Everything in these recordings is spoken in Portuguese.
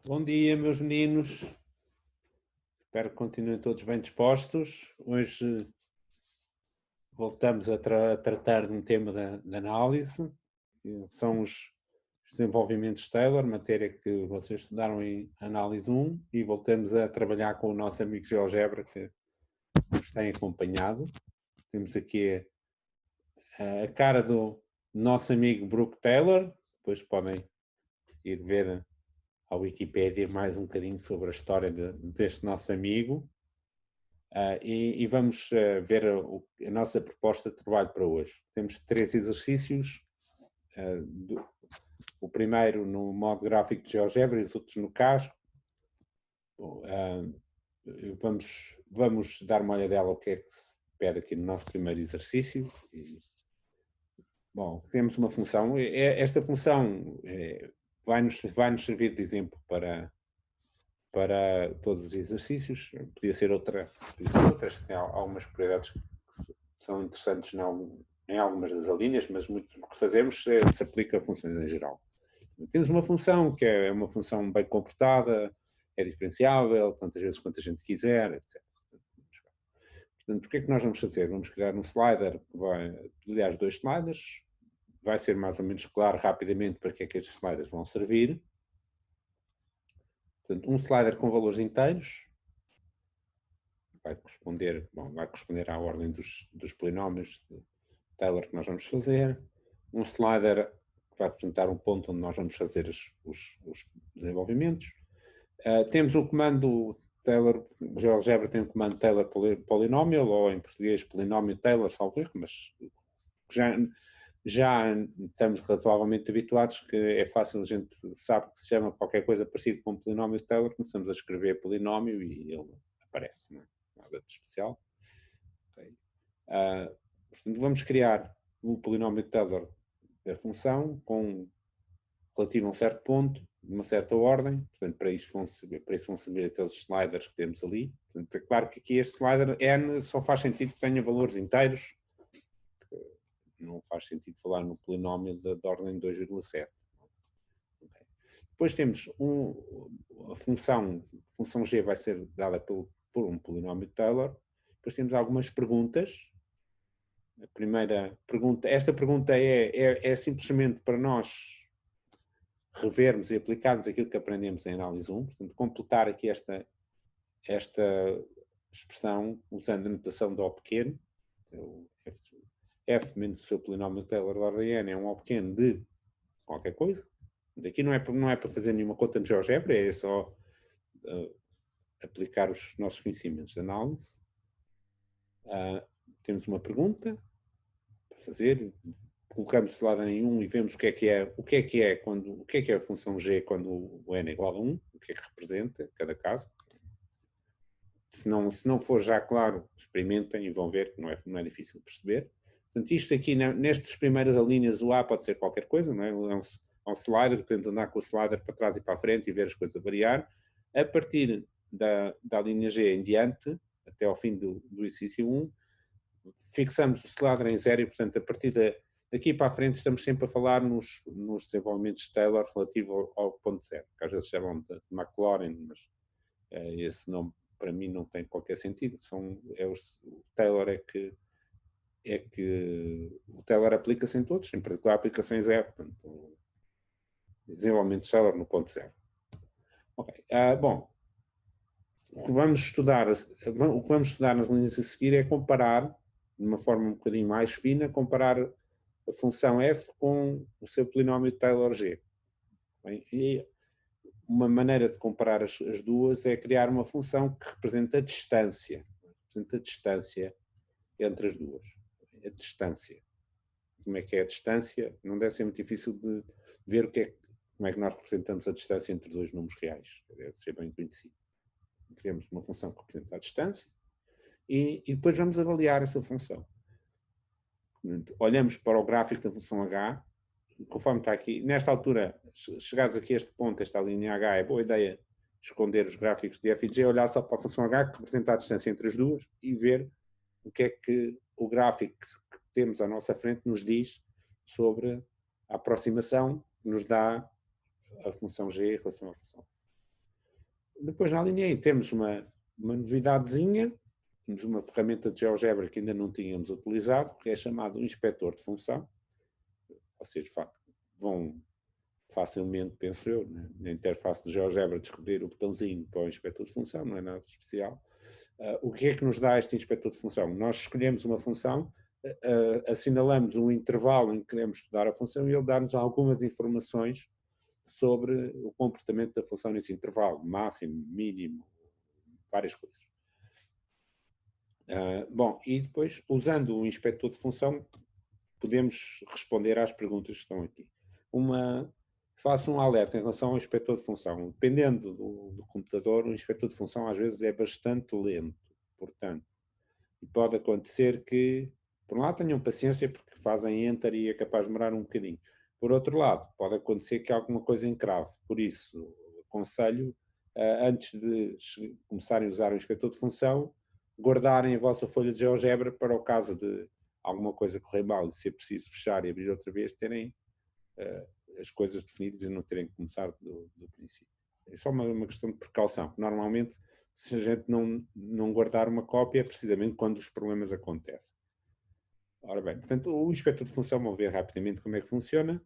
Bom dia, meus meninos. Espero que continuem todos bem dispostos. Hoje voltamos a tratar de um tema da análise, que são os desenvolvimentos Taylor, matéria que vocês estudaram em Análise 1, e voltamos a trabalhar com o nosso amigo GeoGebra, que nos tem acompanhado. Temos aqui a cara do nosso amigo Brooke Taylor. Depois podem ir ver à Wikipédia mais um bocadinho sobre a história deste nosso amigo. E vamos ver a nossa proposta de trabalho para hoje. Temos 3 exercícios, o primeiro no modo gráfico de GeoGebra e os outros no CAS. Vamos dar uma olhadela ao que é que se pede aqui no nosso primeiro exercício. Bom, temos uma função. Esta função vai nos servir de exemplo para todos os exercícios. Podia ser outras, tem algumas propriedades que são interessantes em algumas das alíneas, mas muito do que fazemos se aplica a funções em geral. Temos uma função que é uma função bem comportada, é diferenciável, tantas vezes quanto a gente quiser, etc. Portanto, o que é que nós vamos fazer? Vamos criar um slider, aliás, 2 sliders. Vai ser mais ou menos claro rapidamente para que é que estes sliders vão servir. Portanto, um slider com valores inteiros vai corresponder à ordem dos polinómios de Taylor que nós vamos fazer. Um slider que vai representar um ponto onde nós vamos fazer os desenvolvimentos. Temos o comando Taylor, o GeoGebra tem o comando Taylor Polynomial, ou em português polinómio Taylor, salvo erro, mas já estamos razoavelmente habituados que é fácil, a gente sabe que se chama qualquer coisa parecido com polinómio Taylor, começamos a escrever polinómio e ele aparece, não é? Nada de especial. Okay. Portanto, vamos criar o polinómio Taylor da função relativo a um certo ponto, de uma certa ordem. Portanto, para isso vão servir aqueles sliders que temos ali. Portanto, é claro que aqui este slider n só faz sentido que tenha valores inteiros. Não faz sentido falar no polinómio da ordem 2,7. Okay. Depois temos a função g vai ser dada por um polinómio de Taylor. Depois temos algumas perguntas. A primeira pergunta, esta pergunta é simplesmente para nós revermos e aplicarmos aquilo que aprendemos em análise 1, portanto, completar aqui esta expressão usando a notação de O pequeno. F menos o seu polinómio de Taylor de ordem n é um O pequeno de qualquer coisa. Aqui não é para fazer nenhuma conta de GeoGebra, é só aplicar os nossos conhecimentos de análise. Temos uma pergunta para fazer, colocamos o slider em 1 e vemos o que é a função g quando o n é igual a 1, o que é que representa cada caso. Se não for já claro, experimentem e vão ver que não é difícil de perceber. Portanto, isto aqui, nestas primeiras linhas, o A pode ser qualquer coisa, não é? É um slider, podemos andar com o slider para trás e para a frente e ver as coisas a variar. A partir da linha G em diante, até ao fim do exercício 1, fixamos o slider em 0 e, portanto, a partir daqui para a frente estamos sempre a falar nos desenvolvimentos de Taylor relativo ao ponto 0, que às vezes chamam de Maclaurin, mas esse nome para mim não tem qualquer sentido. O Taylor o Taylor aplica-se em todos, em particular aplicações zero, portanto, desenvolvimento de Taylor no ponto 0. Ok, bom, o que vamos estudar nas linhas a seguir é comparar, de uma forma um bocadinho mais fina, comparar a função f com o seu polinómio de Taylor G. Bem, e uma maneira de comparar as duas é criar uma função que representa a distância. Representa a distância entre as duas. A distância. Como é que é a distância? Não deve ser muito difícil de ver como é que nós representamos a distância entre dois números reais. Deve ser bem conhecido. Temos uma função que representa a distância e depois vamos avaliar essa função. Olhamos para o gráfico da função h, conforme está aqui. Nesta altura, chegados aqui a este ponto, esta linha h, é boa ideia esconder os gráficos de f e g, olhar só para a função h, que representa a distância entre as duas, e ver o que é que o gráfico que temos à nossa frente nos diz sobre a aproximação que nos dá a função g em relação à função f. Depois na linha I temos uma novidadezinha, temos uma ferramenta de GeoGebra que ainda não tínhamos utilizado, que é chamado inspetor de função. Vocês vão facilmente, penso eu, na interface de GeoGebra descobrir o botãozinho para o inspetor de função, não é nada especial. O que é que nos dá este inspetor de função? Nós escolhemos uma função, assinalamos um intervalo em que queremos estudar a função e ele dá-nos algumas informações sobre o comportamento da função nesse intervalo, máximo, mínimo, várias coisas. Bom, e depois, usando o inspetor de função, podemos responder às perguntas que estão aqui. Faço um alerta em relação ao inspetor de função. Dependendo do computador, o inspetor de função às vezes é bastante lento. Portanto, pode acontecer que, por um lado, tenham paciência porque fazem enter e é capaz de demorar um bocadinho. Por outro lado, pode acontecer que alguma coisa encrave. Por isso, aconselho, antes de começarem a usar o inspetor de função, guardarem a vossa folha de GeoGebra para o caso de alguma coisa correr mal e ser preciso fechar e abrir outra vez, terem as coisas definidas e não terem que começar do princípio. É só uma questão de precaução. Normalmente, se a gente não guardar uma cópia, é precisamente quando os problemas acontecem. Ora bem, portanto, o inspetor de função, vão ver rapidamente como é que funciona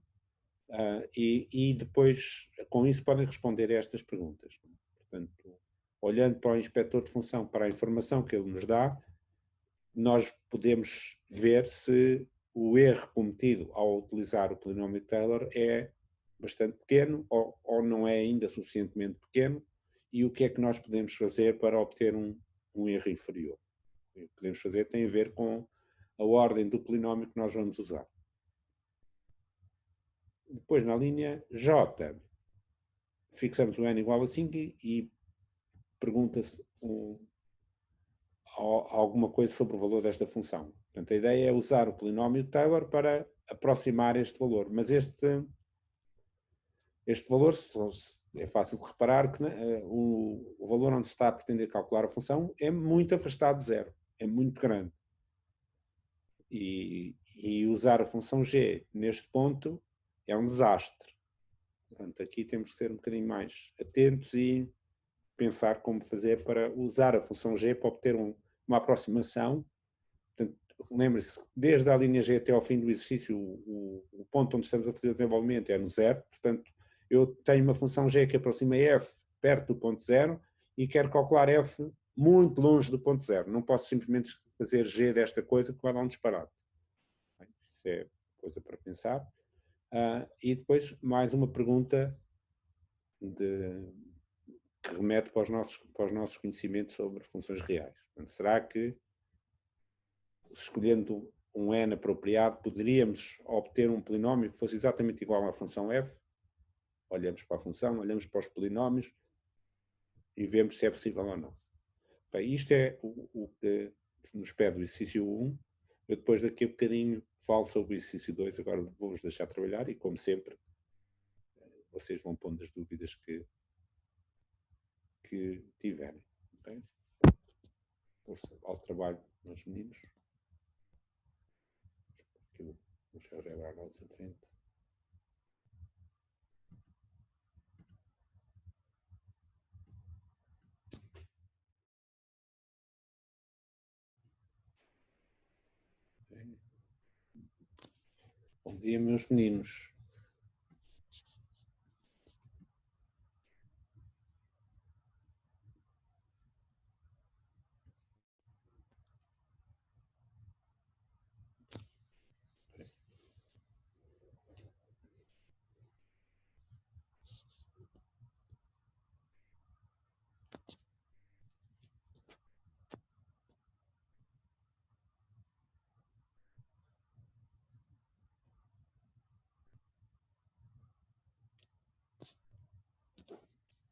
e depois, com isso, podem responder a estas perguntas. Portanto, olhando para o inspetor de função, para a informação que ele nos dá, nós podemos ver se o erro cometido ao utilizar o polinómio de Taylor é bastante pequeno ou não é ainda suficientemente pequeno e o que é que nós podemos fazer para obter um erro inferior. O que podemos fazer tem a ver com a ordem do polinómio que nós vamos usar. Depois, na linha J, fixamos o n igual a 5 e pergunta-se alguma coisa sobre o valor desta função. Portanto, a ideia é usar o polinómio de Taylor para aproximar este valor, mas este valor, é fácil de reparar que o valor onde se está a pretender calcular a função é muito afastado de zero, é muito grande. E usar a função g neste ponto é um desastre. Portanto, aqui temos que ser um bocadinho mais atentos e pensar como fazer para usar a função g para obter uma aproximação. Portanto, lembre-se, desde a linha G até ao fim do exercício, o ponto onde estamos a fazer o desenvolvimento é no zero. Portanto, eu tenho uma função G que aproxima f perto do ponto zero e quero calcular f muito longe do ponto zero. Não posso simplesmente fazer G desta coisa que vai dar um disparate. Isso é coisa para pensar. E depois, mais uma pergunta que remete para os nossos conhecimentos sobre funções reais. Portanto, será que, escolhendo um n apropriado, poderíamos obter um polinómio que fosse exatamente igual à função f? Olhamos para a função, olhamos para os polinómios e vemos se é possível ou não. Bem, isto é o que nos pede o exercício 1. Eu depois daqui a bocadinho falo sobre o exercício 2, agora vou-vos deixar trabalhar e, como sempre, vocês vão pondo as dúvidas que tiverem. Okay? Força ao trabalho, meus meninos. Que eu vou já agora à nossa frente. Bom dia, meus meninos.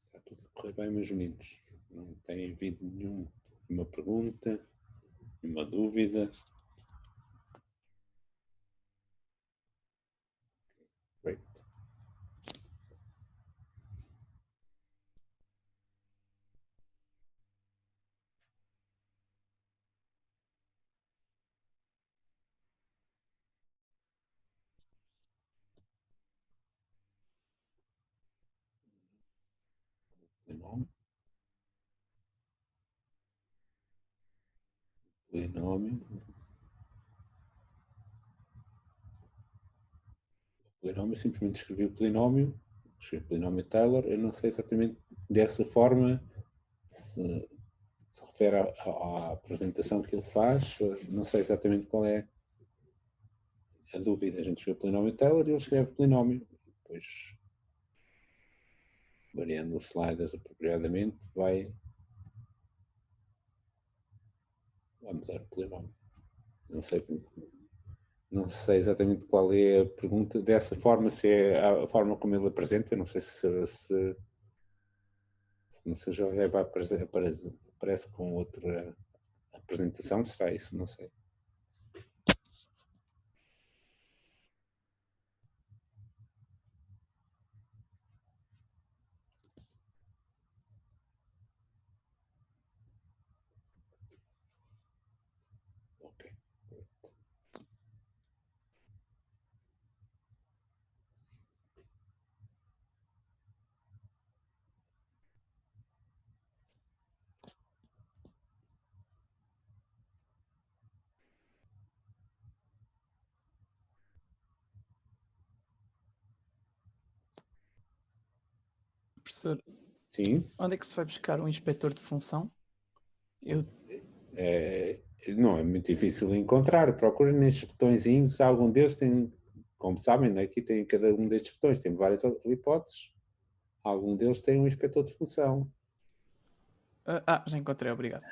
Está tudo a correr bem, meus meninos. Não tem havido nenhuma pergunta, nenhuma dúvida. Great. Não. polinómio. Polinómio, simplesmente escrevi o polinómio, escrevi o polinómio Taylor. Eu não sei exatamente dessa forma se refere à apresentação que ele faz. Não sei exatamente qual é a dúvida. A gente escreve o polinómio Taylor e ele escreve o polinómio. Depois, variando os sliders apropriadamente, vai mudar o polinómio. Não sei exatamente qual é a pergunta. Dessa forma, se é a forma como ele apresenta, não sei se não seja vai aparece com outra apresentação, será isso? Não sei. Ok. Professor, Sim. onde é que se vai buscar um inspetor de função? Não é muito difícil encontrar. Procurem nestes botõezinhos. Algum deles tem, como sabem, né, aqui tem cada um destes botões, tem várias hipóteses. Algum deles tem um inspetor de função. Já encontrei, obrigado.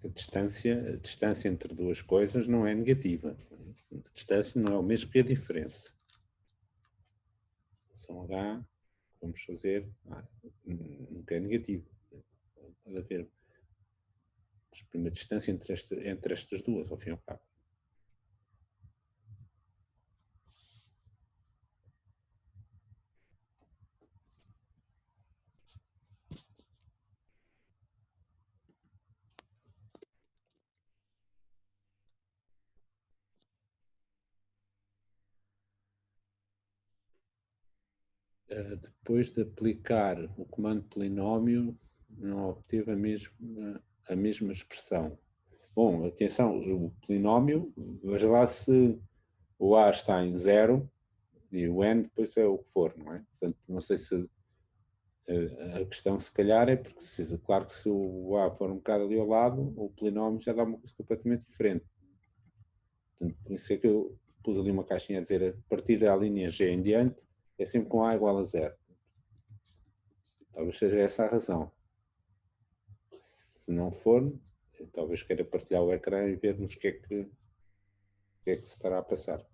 A distância entre duas coisas não é negativa. A distância não é o mesmo que a diferença. São H, vamos fazer, nunca é negativo. Pode haver uma distância entre estas duas, ao fim e ao cabo. Depois de aplicar o comando polinómio, não obteve a mesma expressão. Bom, atenção, o polinómio, veja lá se o A está em 0 e o N depois é o que for, não é? Portanto, não sei se a questão se calhar é porque, claro que se o A for um bocado ali ao lado, o polinómio já dá uma coisa completamente diferente. Portanto, por isso é que eu pus ali uma caixinha a dizer a partir da linha G em diante é sempre com A igual a 0. Talvez seja essa a razão. Se não for, talvez queira partilhar o ecrã e vermos o que é que se estará a passar.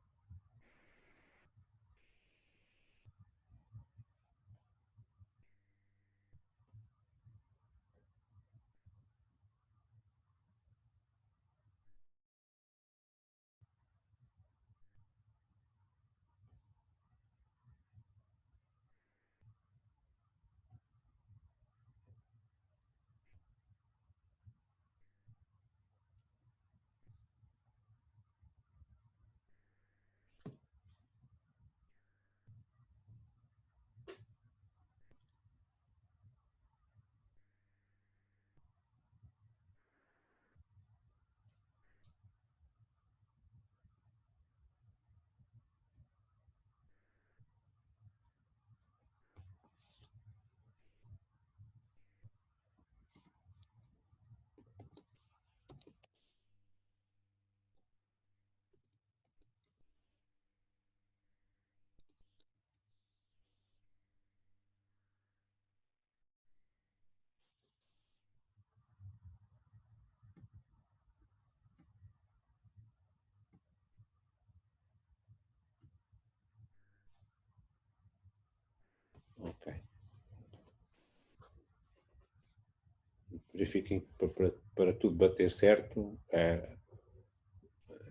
verifiquem que para tudo bater certo,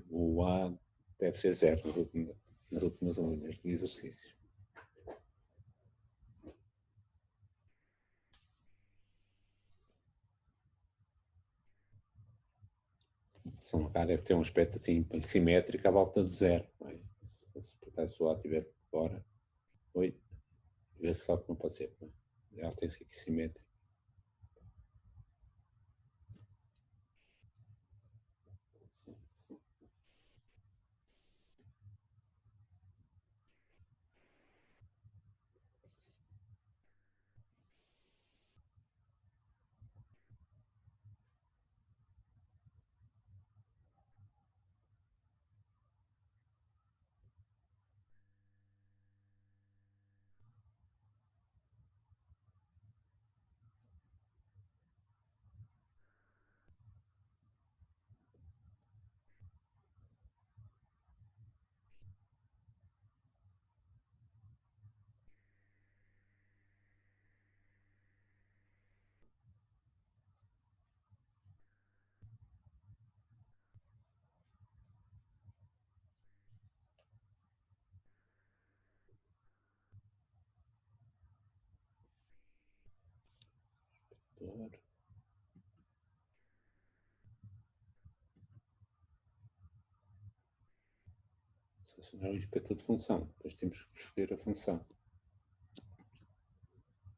o A deve ser 0 nas últimas linhas do exercício. O som H deve ter um aspecto assim, bem simétrico à volta do 0. Se por acaso o A estiver fora, vê-se só que não pode ser. Ela tem que ser aqui simétrico. Selecionar o inspetor de função. Depois temos que escolher a função.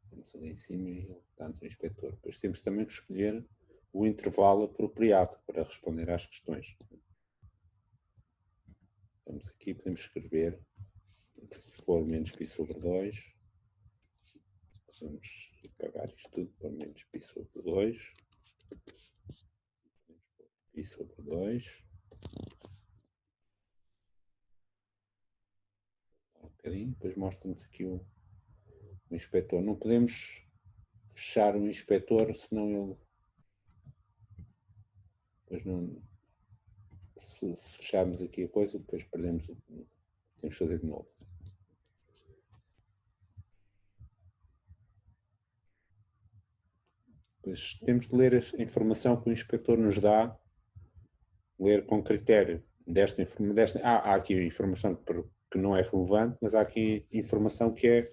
Temos ali em cima e ele dá-nos o inspetor. Depois temos também que escolher o intervalo apropriado para responder às questões. Estamos aqui, podemos escrever, se for menos π sobre 2, podemos apagar isto tudo para menos π sobre 2. π sobre 2. Um bocadinho, depois mostra-nos aqui o inspetor. Não podemos fechar o inspetor, senão ele... Depois não... Se fecharmos aqui a coisa, depois perdemos... Temos que fazer de novo. Depois temos de ler a informação que o inspetor nos dá, ler com critério desta informação. Há aqui informação que não é relevante, mas há aqui informação que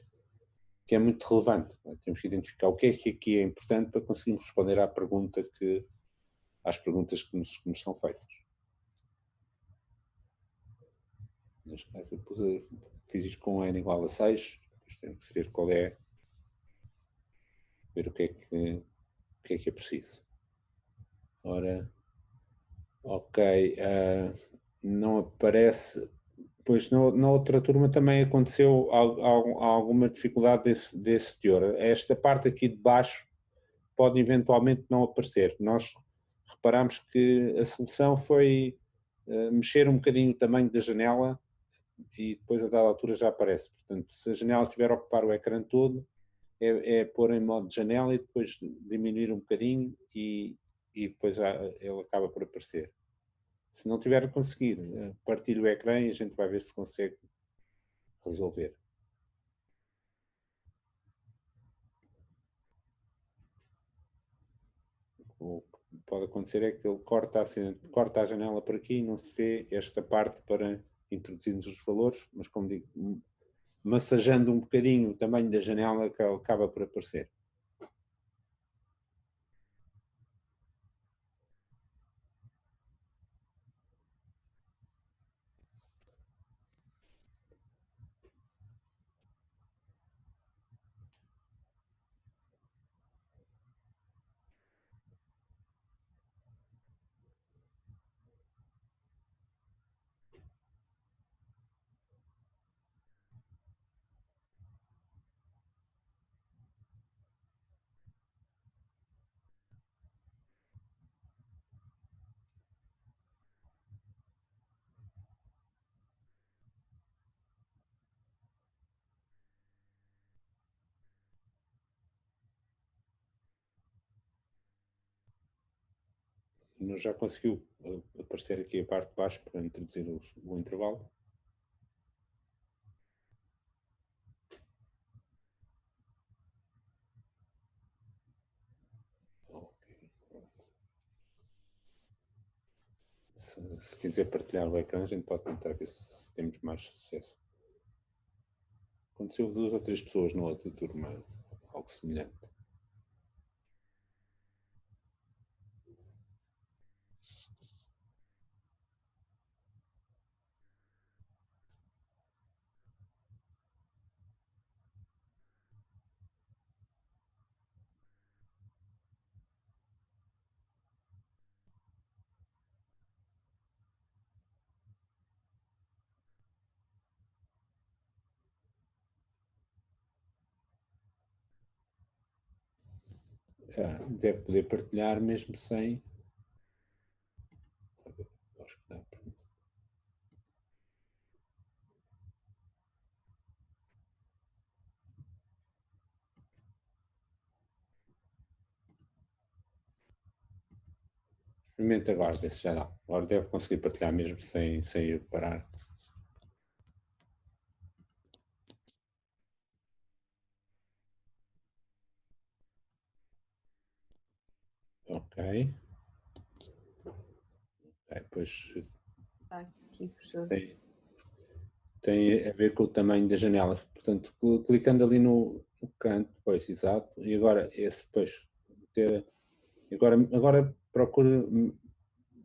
é muito relevante. Temos que identificar o que aqui é importante para conseguirmos responder às perguntas que nos são feitas. Neste caso, eu fiz isto com n igual a 6, depois temos que ver qual é, ver o que é preciso. Ora, ok, não aparece. Pois na outra turma também aconteceu alguma dificuldade desse teor. Esta parte aqui de baixo pode eventualmente não aparecer. Nós reparamos que a solução foi mexer um bocadinho o tamanho da janela e depois a dada altura já aparece. Portanto, se a janela estiver a ocupar o ecrã todo, é pôr em modo de janela e depois diminuir um bocadinho e depois ele acaba por aparecer. Se não tiver a conseguir, partilhe o ecrã e a gente vai ver se consegue resolver. O que pode acontecer é que ele corta a janela por aqui e não se vê esta parte para introduzirmos os valores, mas como digo, massageando um bocadinho o tamanho da janela que acaba por aparecer. Já conseguiu aparecer aqui a parte de baixo para introduzir o intervalo. Ok. Se quiser partilhar o ecrã, a gente pode tentar ver se temos mais sucesso. Aconteceu 2 ou 3 pessoas na outra turma, algo semelhante. Deve poder partilhar mesmo sem. Acho que dá. Experimenta agora, ver se já dá. Agora deve conseguir partilhar mesmo sem ir parar. Ok. Depois Aqui, professor. tem a ver com o tamanho das janelas. Portanto, clicando ali no canto, pois, exato. E agora esse, depois, agora procura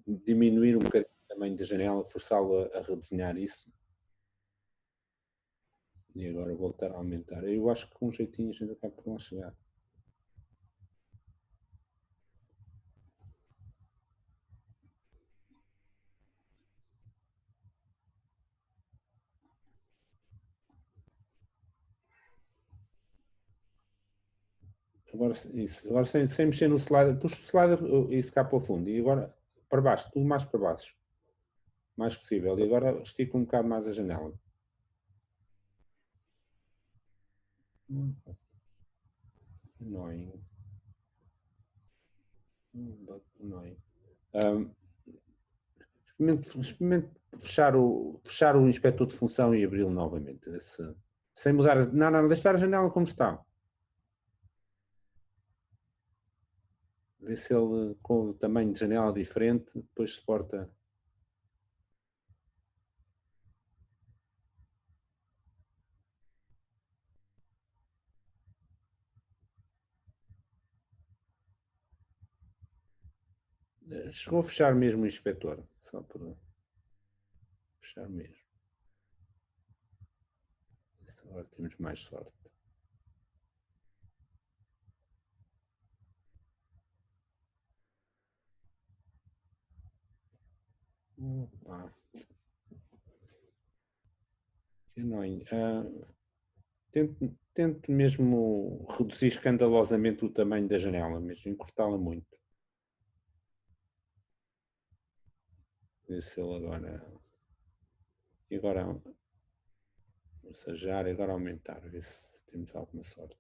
diminuir um bocadinho o tamanho da janela, forçá-lo a redesenhar isso. E agora voltar a aumentar. Eu acho que com um jeitinho a gente acaba por lá chegar. Agora, isso. Agora sem mexer no slider. Puxa o slider isso cá para o fundo. E agora para baixo, tudo mais para baixo. Mais possível. E agora estica um bocado mais a janela. Annoying. Annoying. Experimente fechar o inspector de função e abri-lo novamente. Sem mudar. Não, deixar a janela como está. Ver se ele, com o tamanho de janela diferente, depois suporta. Chegou a fechar mesmo o inspetor. Só por fechar mesmo. Agora temos mais sorte. Tento mesmo reduzir escandalosamente o tamanho da janela, mesmo encurtá-la muito. Ver se ele agora. E agora. Massagear e agora aumentar, ver se temos alguma sorte.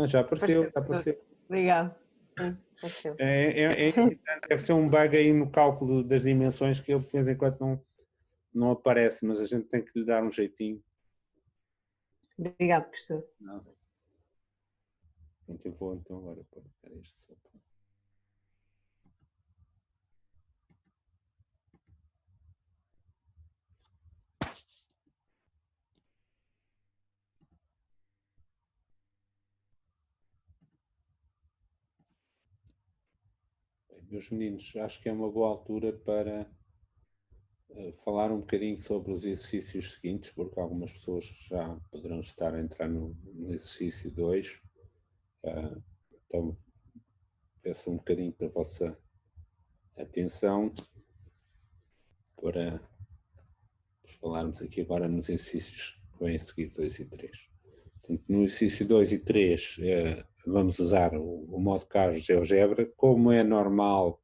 Já apareceu, já apareceu. Obrigado. Sim, apareceu. É importante, deve ser um bug aí no cálculo das dimensões que ele de vez em quando não aparece, mas a gente tem que lhe dar um jeitinho. Obrigado, professor. Nada. Pronto, eu vou então agora pôr isto só para... Meus meninos, acho que é uma boa altura para falar um bocadinho sobre os exercícios seguintes, porque algumas pessoas já poderão estar a entrar no exercício 2. Então, peço um bocadinho da vossa atenção para falarmos aqui agora nos exercícios que vêm a seguir 2 e 3. Portanto, no exercício 2 e 3 vamos usar o modo Carlos GeoGebra. Como é normal,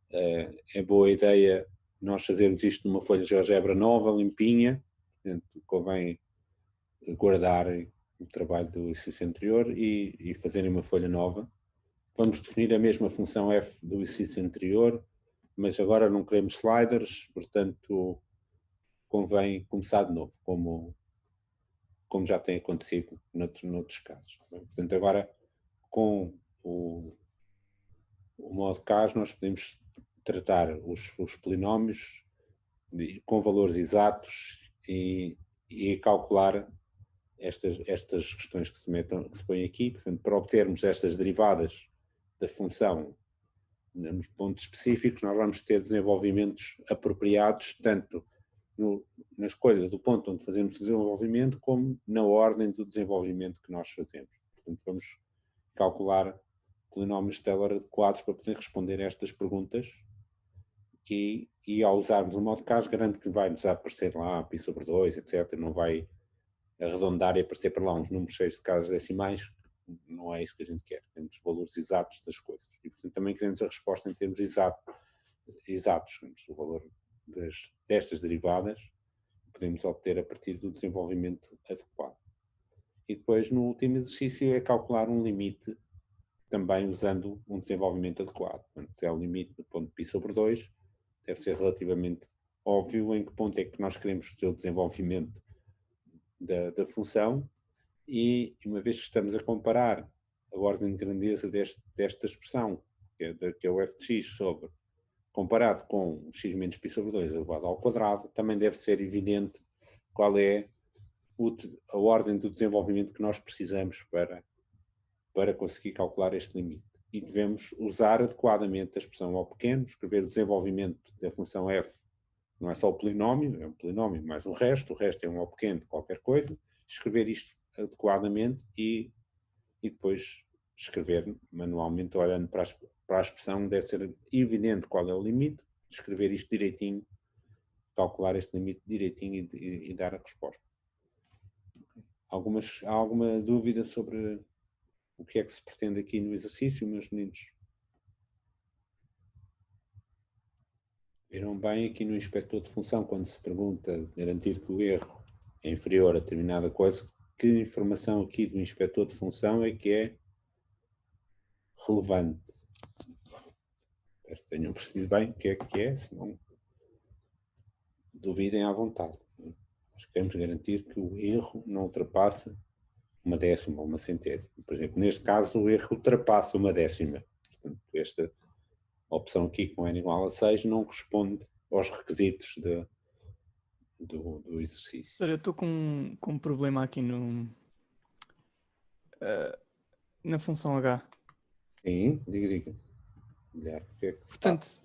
é boa ideia nós fazermos isto numa folha de GeoGebra nova, limpinha. Portanto, convém guardar o trabalho do exercício anterior e fazerem uma folha nova. Vamos definir a mesma função f do exercício anterior, mas agora não queremos sliders, portanto convém começar de novo, como já tem acontecido noutros casos. Portanto, agora com o modo CAS nós podemos tratar os polinómios com valores exatos e calcular estas questões que se põem aqui. Portanto, para obtermos estas derivadas da função nos pontos específicos, nós vamos ter desenvolvimentos apropriados, tanto na escolha do ponto onde fazemos o desenvolvimento, como na ordem do desenvolvimento que nós fazemos. Portanto, vamos calcular polinómios Taylor adequados para poder responder a estas perguntas e ao usarmos o modo CAS, garanto que vai-nos aparecer lá π sobre 2, etc. Não vai arredondar e aparecer para lá uns números cheios de casas decimais. Não é isso que a gente quer. Temos valores exatos das coisas. E, portanto, também queremos a resposta em termos exatos. Temos o valor destas derivadas que podemos obter a partir do desenvolvimento adequado. E depois, no último exercício, é calcular um limite também usando um desenvolvimento adequado. Portanto, é o limite do ponto π sobre 2. Deve ser relativamente óbvio em que ponto é que nós queremos fazer o desenvolvimento da função, e uma vez que estamos a comparar a ordem de grandeza desta expressão, que é o f de x comparado com x menos π sobre 2 elevado ao quadrado, também deve ser evidente qual é a ordem do desenvolvimento que nós precisamos para conseguir calcular este limite. E devemos usar adequadamente a expressão O pequeno, escrever o desenvolvimento da função f, não é só o polinómio, é um polinómio mais o resto é um O pequeno de qualquer coisa, escrever isto adequadamente e depois escrever manualmente, olhando para a expressão, deve ser evidente qual é o limite, escrever isto direitinho, calcular este limite direitinho e dar a resposta. Há alguma dúvida sobre o que é que se pretende aqui no exercício, meus meninos? Viram bem aqui no inspector de função, quando se pergunta garantir que o erro é inferior a determinada coisa, que informação aqui do inspector de função é que é relevante? Espero que tenham percebido bem o que é, senão duvidem à vontade. Nós queremos garantir que o erro não ultrapassa uma décima ou uma centésima. Por exemplo, neste caso, o erro ultrapassa uma décima. Portanto, esta opção aqui, com n igual a 6, não responde aos requisitos do exercício. Eu estou com um problema aqui na função H. Sim, diga. Olhar, o que é que se Portanto, passa?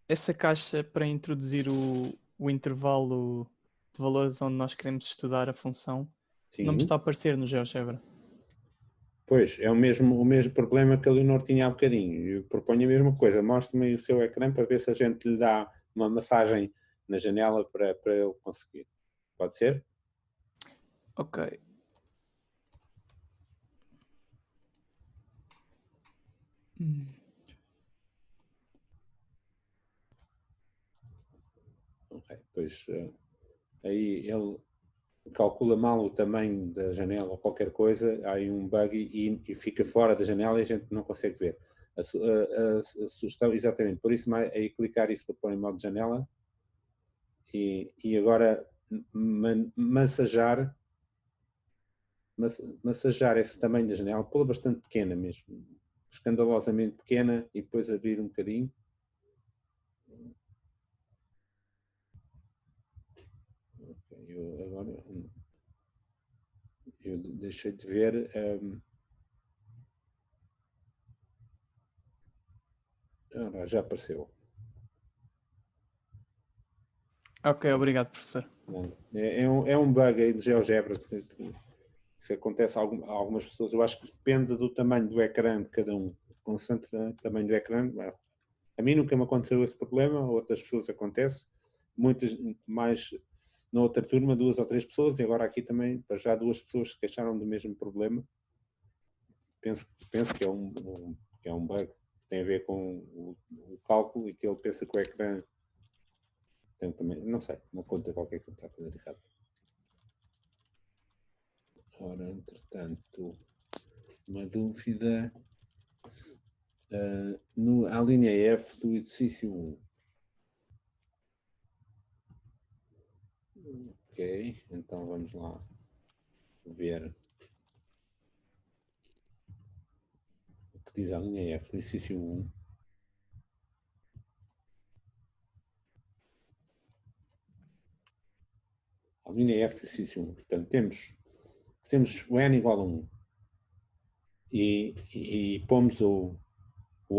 essa caixa para introduzir o intervalo de valores onde nós queremos estudar a função, Sim. não me está a aparecer no GeoGebra. Pois, é o mesmo problema que a Leonor tinha há bocadinho. Eu proponho a mesma coisa. Mostre-me aí o seu ecrã para ver se a gente lhe dá uma massagem na janela para ele conseguir. Pode ser? Ok. Ok. Pois, aí ele calcula mal o tamanho da janela ou qualquer coisa, há aí um bug e fica fora da janela e a gente não consegue ver. A sugestão, exatamente, por isso aí clicar isso para pôr em modo de janela e agora massajar esse tamanho da janela, pô-la bastante pequena mesmo, escandalosamente pequena, e depois abrir um bocadinho. Eu deixei de ver. Já apareceu. Ok, obrigado, professor. É um bug aí do GeoGebra que acontece a algumas pessoas. Eu acho que depende do tamanho do ecrã de cada um. Constante tamanho do ecrã. A mim nunca me aconteceu esse problema, a outras pessoas acontece. Muitas mais na outra turma, 2 ou 3 pessoas, e agora aqui também, para já 2 pessoas se queixaram do mesmo problema. Penso que é um bug que tem a ver com o cálculo e que ele pensa que o ecrã tem também, não sei, uma conta qualquer que ele está a fazer errado. Ora, entretanto, uma dúvida. A linha F do exercício 1. Ok, então vamos lá ver diz a linha F do exercício 1. A linha F do exercício 1. Portanto, temos o n igual a 1 e pomos o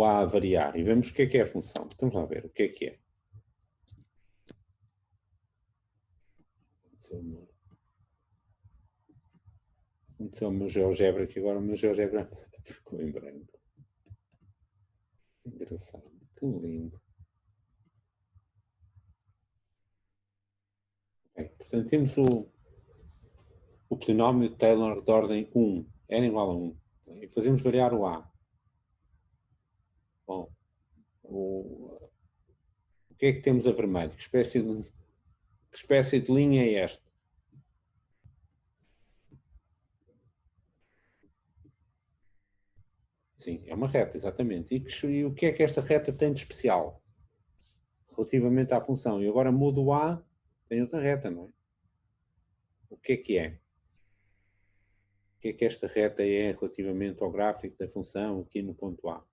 A a variar e vemos o que é a função. Vamos lá ver o que é. Aconteceu o meu GeoGebra, que agora o meu GeoGebra ficou em branco. Engraçado, que lindo. Okay, portanto, temos o polinómio de Taylor de ordem 1, n igual a 1, e fazemos variar o A. Bom, o que é que temos a vermelho? Que espécie de linha é esta? Sim, é uma reta, exatamente. E o que é que esta reta tem de especial relativamente à função? E agora mudo o A, tem outra reta, não é? O que é? O que é que esta reta é relativamente ao gráfico da função aqui no ponto A?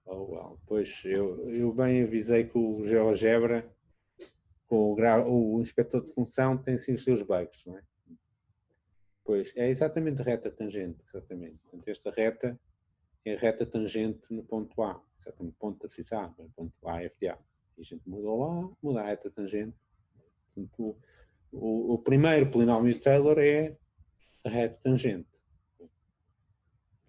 Oh, well. Pois, eu bem avisei que o GeoGebra, com o inspetor de função, tem sim os seus bugs, não é? Pois, é exatamente a reta tangente, exatamente. Portanto, esta reta é a reta tangente no ponto A, exatamente, ponto da abscissa A, no ponto A, F de A. E a gente muda o A, muda a reta tangente. Portanto, o primeiro polinómio de Taylor é a reta tangente.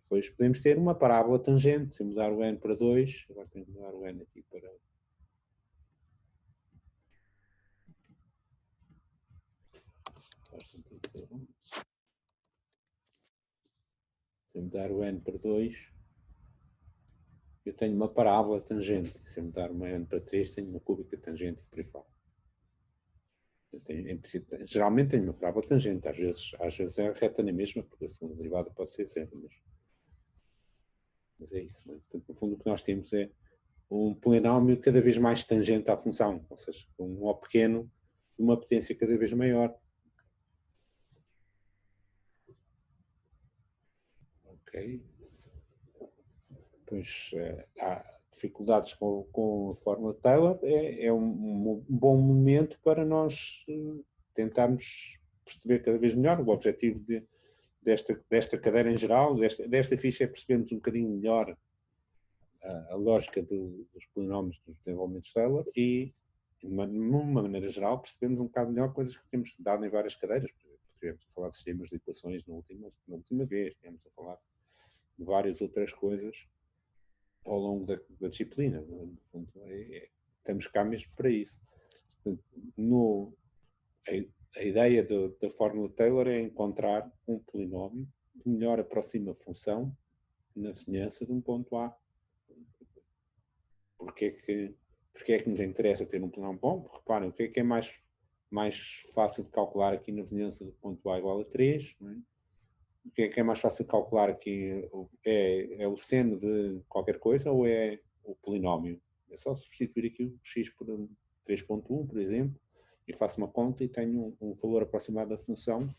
Depois podemos ter uma parábola tangente, se eu mudar o n para 2, agora tenho que mudar o n aqui para... Se eu mudar o n para 2, eu tenho uma parábola tangente. Se eu mudar uma n para 3, tenho uma cúbica tangente e por aí fora. Geralmente tenho uma parábola tangente, às vezes é reta na mesma, porque a segunda derivada pode ser zero, mas é isso. Não é? Portanto, no fundo, o que nós temos é um polinómio cada vez mais tangente à função, ou seja, um O pequeno de uma potência cada vez maior. Ok. Pois há dificuldades com a fórmula de Taylor, é um bom momento para nós tentarmos perceber cada vez melhor o objetivo desta cadeira em geral, desta ficha, é percebermos um bocadinho melhor a lógica dos polinómios dos desenvolvimentos de Taylor e, de uma maneira geral, percebemos um bocado melhor coisas que temos dado em várias cadeiras. Por exemplo, tivemos a falar de sistemas de equações na última vez, tivemos a falar de várias outras coisas ao longo da disciplina. No fundo, temos cá mesmo para isso. A ideia da fórmula de Taylor é encontrar um polinómio que melhor aproxima a função na vizinhança de um ponto A. Porque é que nos interessa ter um polinómio bom? Reparem, o que é mais fácil de calcular aqui na vizinhança do ponto A igual a 3, não é? O que é mais fácil de calcular aqui? É o seno de qualquer coisa ou é o polinómio? É só substituir aqui o x por 3.1, por exemplo, e faço uma conta e tenho um valor aproximado da função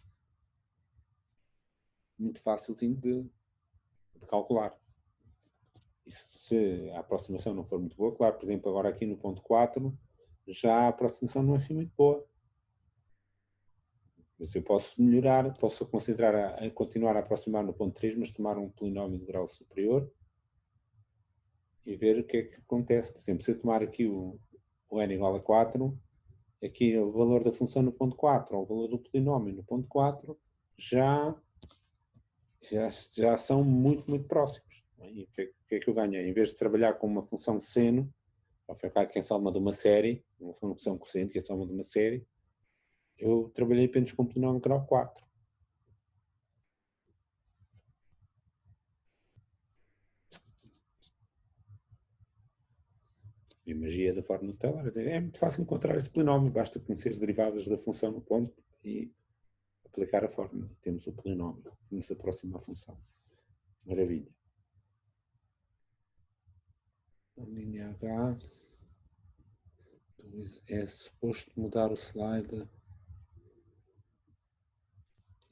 muito fácilzinho de calcular. E se a aproximação não for muito boa, claro, por exemplo, agora aqui no ponto 4, já a aproximação não é assim muito boa. Mas eu posso melhorar, posso considerar a continuar a aproximar no ponto 3, mas tomar um polinómio de grau superior e ver o que é que acontece. Por exemplo, se eu tomar aqui o n igual a 4, aqui o valor da função no ponto 4, ou o valor do polinómio no ponto 4, já são muito, muito próximos. E o que é que eu ganhei? Em vez de trabalhar com uma função seno, que é soma de uma série, uma função cosseno, que é soma de uma série, eu trabalhei apenas com o polinómio grau 4. E a magia da fórmula de Taylor é muito fácil encontrar esse polinómio, basta conhecer as derivadas da função no ponto e aplicar a fórmula. Temos o polinómio, que nos aproxima à função. Maravilha. A linha H. É suposto mudar o slide.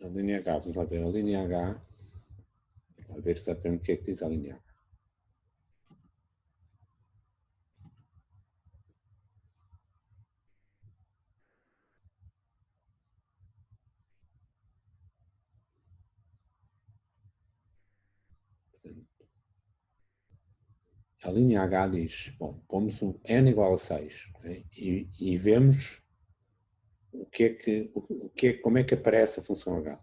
A linha H, vamos lá ver a linha H. A ver exatamente o que é que diz a linha H. A linha H diz, bom, pomos um n igual a 6, okay? E vemos como é que aparece a função H.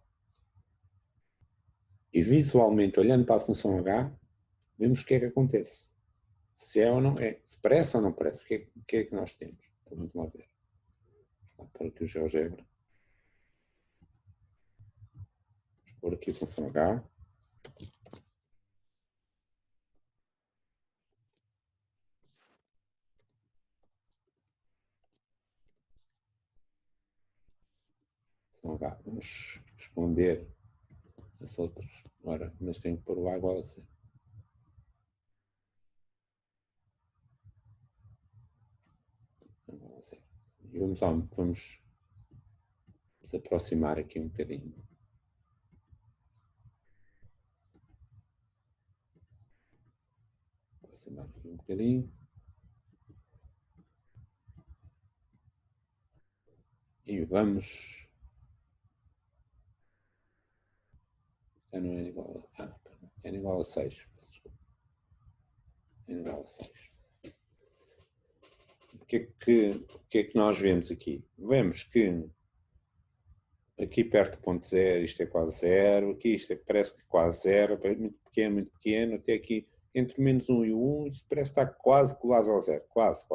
E visualmente, olhando para a função H, vemos o que é que acontece. Se é ou não é. Se parece ou não parece. O que é que nós temos? Então, vamos lá ver. Vou pôr aqui o GeoGebra. Vou pôr aqui a função H. Função H. Vamos esconder as outras. Ora, mas tenho que pôr o A igual a C. E vamos aproximar aqui um bocadinho. Aproximar aqui um bocadinho. E vamos. Já não é igual a. É igual a 6. Desculpa. É igual a 6. O que é que nós vemos aqui? Vemos que aqui perto do ponto zero, isto é quase zero, aqui parece que é quase zero, muito pequeno, até aqui entre menos 1 e 1, isto parece estar quase colado ao zero, quase.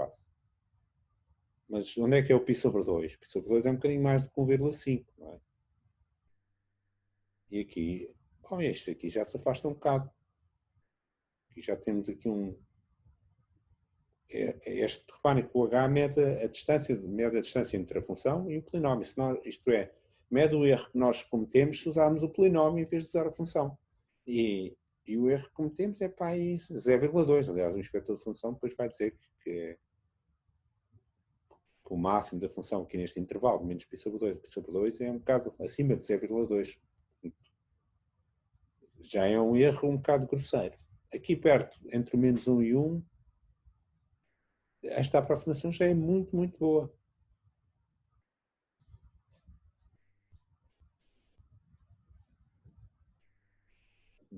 Mas onde é que é o π sobre 2? Π sobre 2 é um bocadinho mais do que 1,5, não é? E aqui, bom, este aqui já se afasta um bocado. Aqui já temos aqui reparem que o H mede a distância entre a função e o polinómio. Isto é, mede o erro que nós cometemos se usarmos o polinómio em vez de usar a função. E o erro que cometemos é para aí 0,2. Aliás, o inspetor de função depois vai dizer que o máximo da função aqui neste intervalo, menos π sobre 2, π sobre 2 é um bocado acima de 0,2. Já é um erro um bocado grosseiro. Aqui perto, entre o menos 1 e 1, esta aproximação já é muito, muito boa.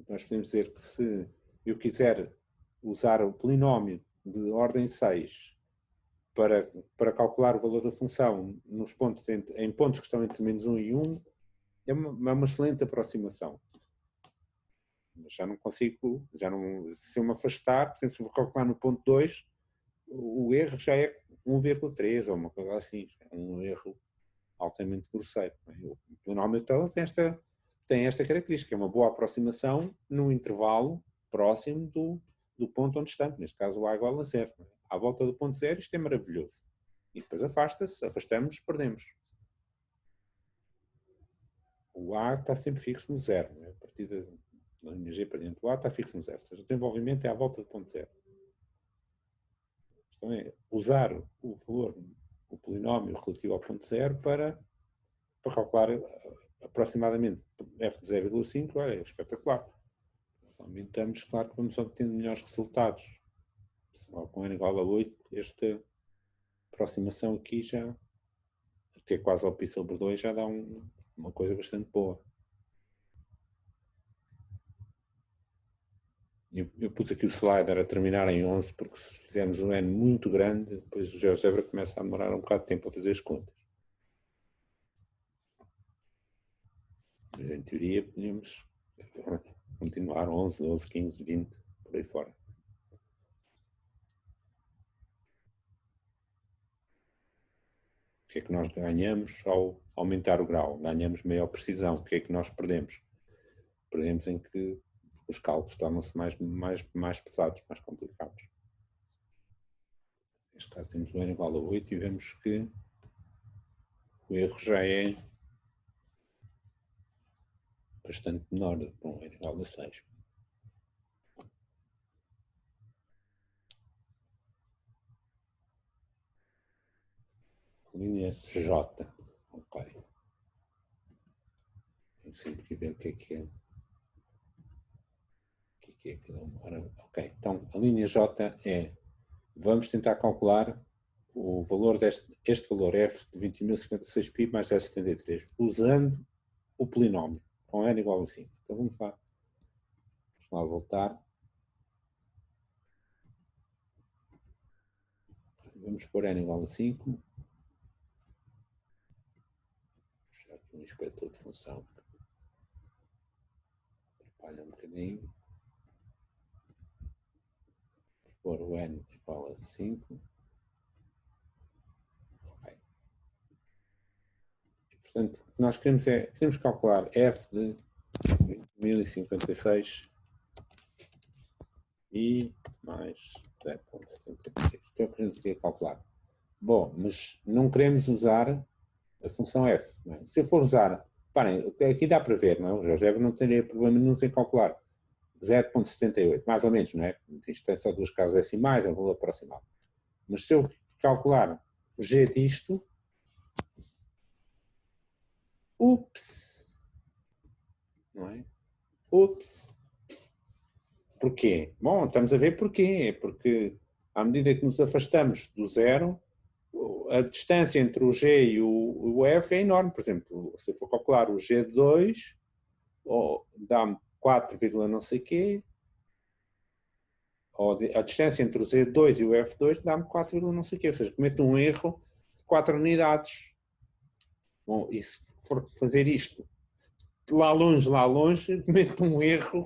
Nós podemos dizer que se eu quiser usar o polinómio de ordem 6 para calcular o valor da função em pontos que estão entre menos 1 e 1, é uma excelente aproximação. Mas já não consigo, se eu me afastar, por exemplo, se eu vou calcular no ponto 2, o erro já é 1,3 ou uma coisa assim. É um erro altamente grosseiro. O polinómio então tem esta característica, é uma boa aproximação num intervalo próximo do ponto onde estamos, neste caso o A igual a 0. À volta do ponto 0 isto é maravilhoso. E depois afastamos, perdemos. O A está sempre fixo no 0. A partir da linha G para dentro, o A está fixo no 0. Ou seja, o desenvolvimento é à volta do ponto 0. Então é usar o valor, o polinómio relativo ao ponto 0 para calcular aproximadamente f de 0,5, é espetacular. Nós aumentamos, claro que vamos obtendo melhores resultados. Só com n igual a 8, esta aproximação aqui já, até quase ao π sobre 2, já dá uma coisa bastante boa. Eu pus aqui o slider a terminar em 11, porque se fizermos um n muito grande, depois o GeoGebra começa a demorar um bocado de tempo a fazer as contas. Mas em teoria podíamos continuar 11, 12, 15, 20, por aí fora. O que é que nós ganhamos ao aumentar o grau? Ganhamos maior precisão. O que é que nós perdemos? Perdemos em que os cálculos tornam-se mais pesados, mais complicados. Neste caso temos o n igual a 8 e vemos que o erro já é bastante menor do que um n igual a 6. Linha J. Ok. Tenho sempre que ver o que é que é. O que é cada uma. Ok, então a linha J é, vamos tentar calcular o valor este valor f de 20.056π mais 0,73, usando o polinómio, com n igual a 5. Então vamos lá voltar. Vamos pôr n igual a 5. Vou fechar aqui um inspetor de função. Atrapalha um bocadinho. Vou pôr o n igual a 5. Ok. E, portanto, o que nós queremos é calcular f de 1056 e mais 0,73. Então, o que a gente queria calcular? Bom, mas não queremos usar a função f. Não é? Se eu for usar, parem, aqui dá para ver, não é? O GeoGebra não teria problema nenhum em calcular 0,78, mais ou menos, não é? Isto tem só duas casas decimais, é um valor aproximado. Mas se eu calcular o g disto, ups, não é? Ups. Porquê? Bom, estamos a ver porquê. Porque à medida que nos afastamos do zero, a distância entre o G e o F é enorme. Por exemplo, se eu for calcular o G2, dá-me 4, não sei quê, ou a distância entre o Z2 e o F2 dá-me 4, não sei quê. Ou seja, cometo um erro de 4 unidades. Bom, e se for fazer isto lá longe, cometo um erro,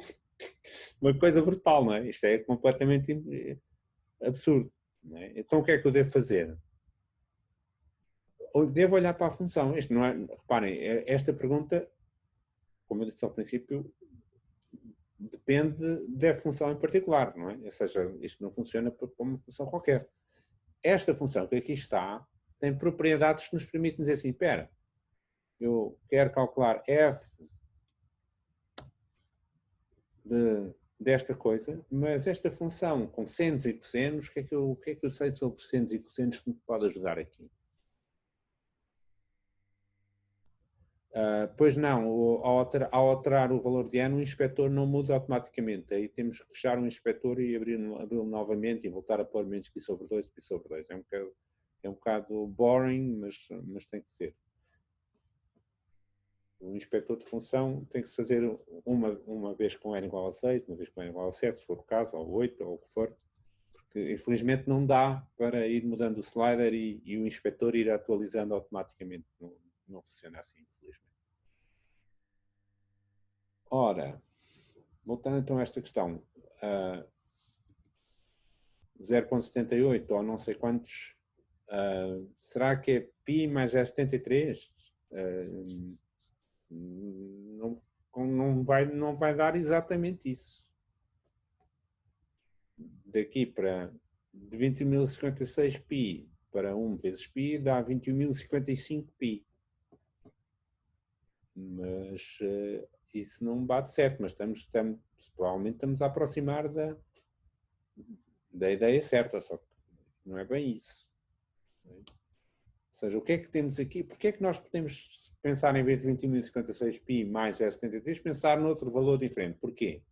uma coisa brutal, não é? Isto é completamente absurdo. Não é? Então o que é que eu devo fazer? Devo olhar para a função. Isto não é, reparem, esta pergunta, como eu disse ao princípio, depende da função em particular, não é? Ou seja, isto não funciona por uma função qualquer. Esta função que aqui está tem propriedades que nos permitem dizer assim, espera, eu quero calcular f desta coisa, mas esta função com senos e cossenos, o que é que eu sei sobre senos e cossenos que me pode ajudar aqui? Pois não, ao alterar o valor de ano, o inspetor não muda automaticamente. Aí temos que fechar o inspetor e abri-lo novamente e voltar a pôr menos pi sobre 2, pi sobre 2. É um bocado boring, mas tem que ser. O inspetor de função tem que se fazer uma vez com n igual a 6, uma vez com n igual a 7, se for o caso, ou 8, ou o que for. Porque, infelizmente, não dá para ir mudando o slider e o inspetor ir atualizando automaticamente. Não funciona assim, infelizmente. Ora, voltando então a esta questão, 0,78 ou não sei quantos, será que é π mais S73? Não vai dar exatamente isso. Daqui para de 21.056π para 1 vezes π dá 21.055π. Mas isso não bate certo, mas provavelmente estamos a aproximar da ideia certa, só que não é bem isso. Ou seja, o que é que temos aqui? Porque é que nós podemos pensar, em vez de 21.056π mais 0,73, pensar noutro valor diferente? Porquê?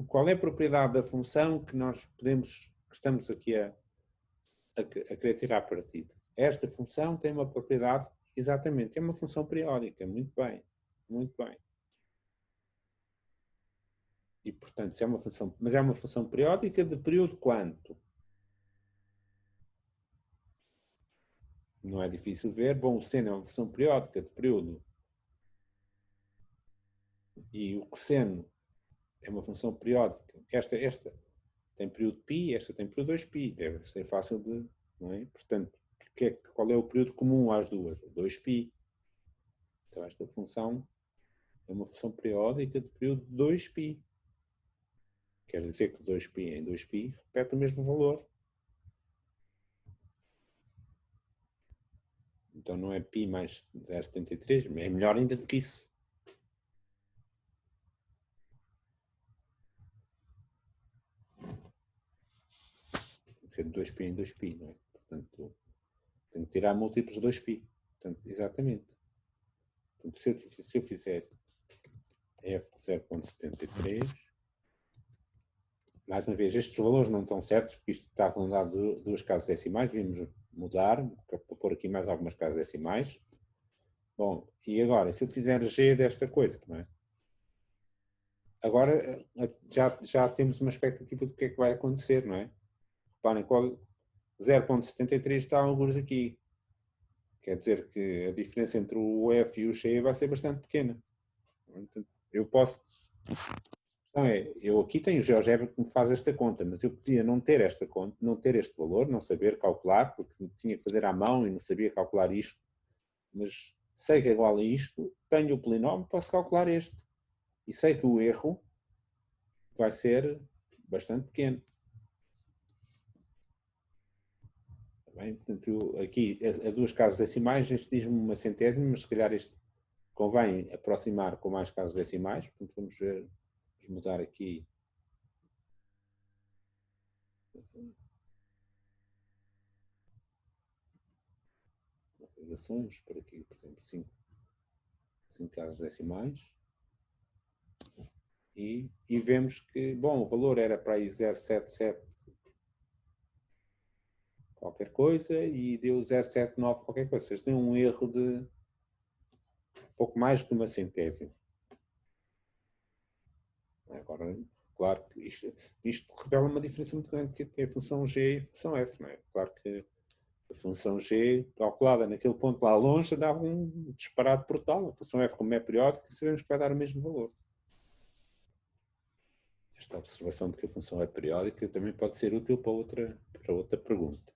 Qual é a propriedade da função que nós que estamos aqui a querer tirar partido? Esta função tem uma propriedade, exatamente, é uma função periódica. Muito bem, muito bem. E, portanto, se é uma função, mas é uma função periódica de período quanto? Não é difícil ver. Bom, o seno é uma função periódica de período. E o cosseno é uma função periódica. Esta tem período π, esta tem período 2π. Deve ser fácil de... Não é? Portanto, qual é o período comum às duas? 2π. Então, esta função é uma função periódica de período 2π. Quer dizer que 2π em 2π repete o mesmo valor. Então não é π mais 0,73, é melhor ainda do que isso. Tem que ser de 2π em 2π, não é? Portanto, tem que tirar múltiplos de 2π. Portanto, exatamente. Portanto, se eu fizer f de 0.73, mais uma vez, estes valores não estão certos, porque isto está arredondado duas casas decimais, devíamos mudar, para pôr aqui mais algumas casas decimais. Bom, e agora, se eu fizer g desta coisa, não é? Agora já temos uma expectativa do que é que vai acontecer, não é? Reparem, 0.73 está alguns aqui. Quer dizer que a diferença entre o F e o G vai ser bastante pequena. Portanto, eu posso... Então eu aqui tenho o GeoGebra que me faz esta conta, mas eu podia não ter esta conta, não ter este valor, não saber calcular, porque tinha que fazer à mão e não sabia calcular isto. Mas sei que é igual a isto, tenho o polinómio, posso calcular este. E sei que o erro vai ser bastante pequeno. Bem, portanto, aqui a duas casas decimais, este diz-me uma centésima, mas se calhar este convém aproximar com mais casas decimais. Portanto, vamos ver, vamos mudar aqui. Operações, por aqui, por exemplo, 5 casas decimais. E vemos que, bom, o valor era para aí 0,77 qualquer coisa e deu 0,79 qualquer coisa. Ou seja, deu um erro de pouco mais de uma centésima. Agora, claro que isto revela uma diferença muito grande que é a função G e a função F, não é? Claro que a função G, calculada naquele ponto lá longe, dava um disparate brutal. A função F, como é periódica, sabemos que vai dar o mesmo valor. Esta observação de que a função é periódica também pode ser útil para outra pergunta.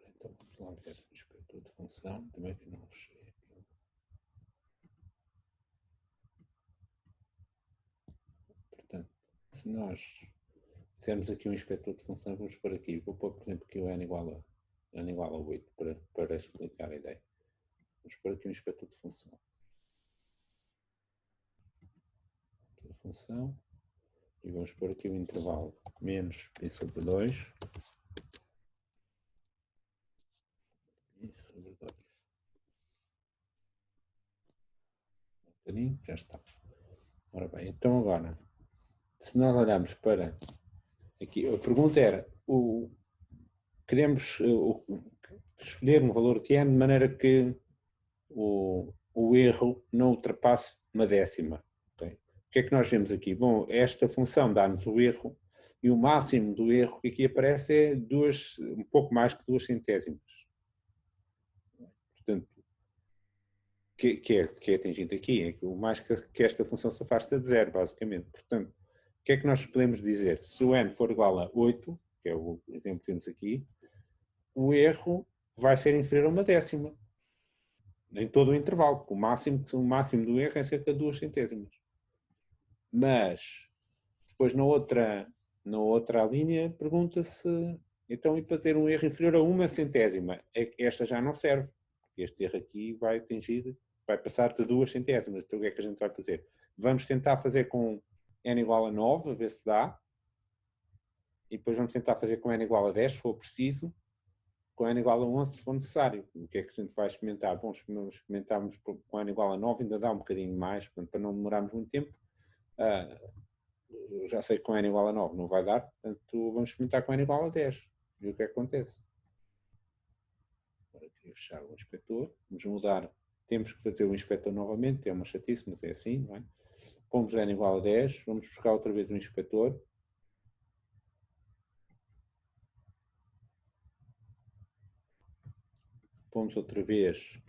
Então vamos lá ver o inspetor de função, também que não fechei aqui. Portanto, se nós fizermos aqui um inspetor de função, vamos pôr aqui, vou pôr, por exemplo, aqui o n igual a 8 para explicar a ideia. Vamos pôr aqui um inspetor de função. Função e vamos pôr aqui o intervalo menos π sobre 2 π sobre 2. Um bocadinho, já está. Ora bem, então agora, se nós olharmos para aqui, a pergunta era, queremos escolher um valor de n de maneira que o erro não ultrapasse uma décima. O que é que nós vemos aqui? Bom, esta função dá-nos o erro e o máximo do erro que aqui aparece é um pouco mais que 2 centésimas. Portanto, que é atingido aqui, é que o mais que esta função se afasta de zero, basicamente. Portanto, o que é que nós podemos dizer? Se o n for igual a 8, que é o exemplo que temos aqui, o erro vai ser inferior a uma décima. Em todo o intervalo, porque o máximo do erro é cerca de 2 centésimas. Mas, depois na outra linha, pergunta-se, então, e para ter um erro inferior a uma centésima? Esta já não serve. Este erro aqui vai passar de 2 centésimas. Então, o que é que a gente vai fazer? Vamos tentar fazer com n igual a 9, a ver se dá. E depois vamos tentar fazer com n igual a 10, se for preciso. Com n igual a 11, se for necessário. O que é que a gente vai experimentar? Bom, experimentarmos com n igual a 9, ainda dá um bocadinho mais, portanto, para não demorarmos muito tempo. Eu já sei que com n igual a 9 não vai dar, portanto vamos experimentar com n igual a 10 e o que é que acontece. Agora aqui fechar o inspetor, vamos mudar, temos que fazer o inspetor novamente, é uma chatice, mas é assim, não é? Pomos n igual a 10, vamos buscar outra vez o inspetor. Pomos outra vez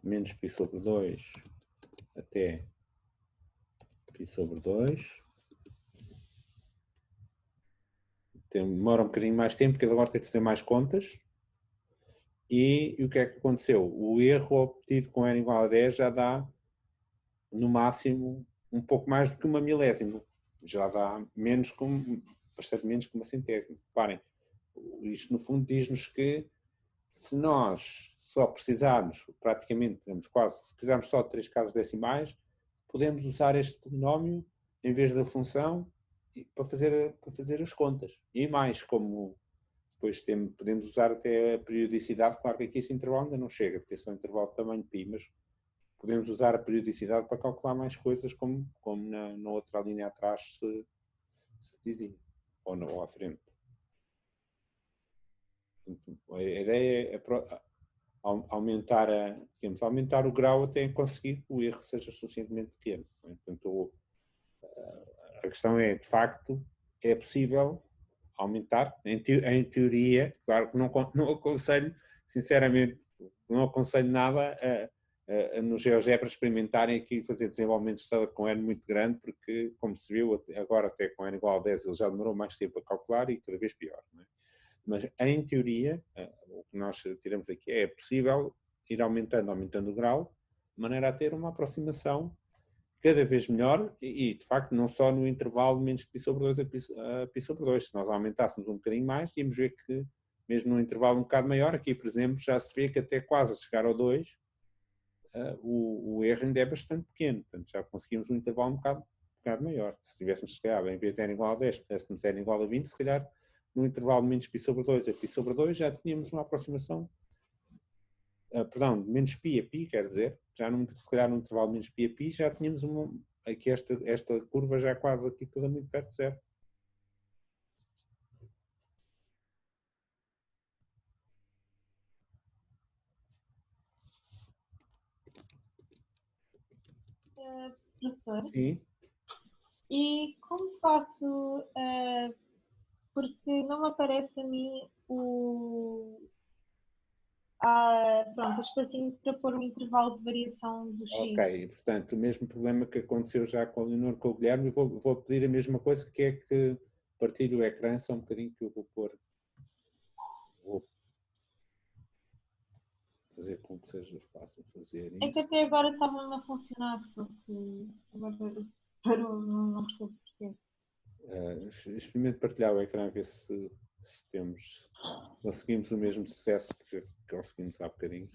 menos π sobre 2 até π sobre 2. Demora um bocadinho mais tempo, porque agora tem que fazer mais contas. E o que é que aconteceu? O erro obtido com n igual a 10 já dá, no máximo, um pouco mais do que uma milésima. Já dá bastante menos que uma centésima. Reparem, isto no fundo diz-nos que se nós só precisarmos, praticamente, se precisarmos só de 3 casas decimais, podemos usar este polinómio em vez da função para fazer as contas. E mais, como depois podemos usar até a periodicidade. Claro que aqui esse intervalo ainda não chega, porque esse é um intervalo de tamanho π, mas podemos usar a periodicidade para calcular mais coisas, como na outra linha atrás se dizia, ou à frente. Portanto, a ideia é aumentar o grau até conseguir que o erro seja suficientemente pequeno. Portanto, a questão é, de facto, é possível aumentar, em teoria, claro que não aconselho, sinceramente, não aconselho nada no GeoGebra experimentarem aqui fazer desenvolvimento de Stellar com N muito grande, porque, como se viu, agora até com N igual a 10 ele já demorou mais tempo a calcular e cada vez pior. Não é? Mas, em teoria, o que nós tiramos aqui é possível ir aumentando o grau, de maneira a ter uma aproximação cada vez melhor e, de facto, não só no intervalo menos π sobre 2 a π sobre 2. Se nós aumentássemos um bocadinho mais, íamos ver que, mesmo num intervalo um bocado maior, aqui, por exemplo, já se vê que até quase chegar ao 2, o erro ainda é bastante pequeno. Portanto, já conseguimos um intervalo um bocado maior. Se tivéssemos, se calhar, em vez de n igual a 10, pudéssemos n igual a 20, se calhar, num intervalo menos π sobre 2 a π sobre 2, já tínhamos uma aproximação. Perdão, menos π a π, quer dizer, já se calhar num intervalo menos π a π, já tínhamos aqui esta curva já quase aqui toda muito perto de zero. Professor, Sim. e como faço, porque não me aparece a mim pronto, o espacinho para pôr o intervalo de variação do X. Ok, portanto, o mesmo problema que aconteceu já com a Leonor, com o Guilherme, vou pedir a mesma coisa, que é que partilhe o ecrã só um bocadinho, que eu vou fazer com que seja fácil fazer isso. É que até agora estava a funcionar, só que agora parou, não percebo porquê. Experimente partilhar o ecrã, ver se conseguimos o mesmo sucesso que conseguimos há bocadinho.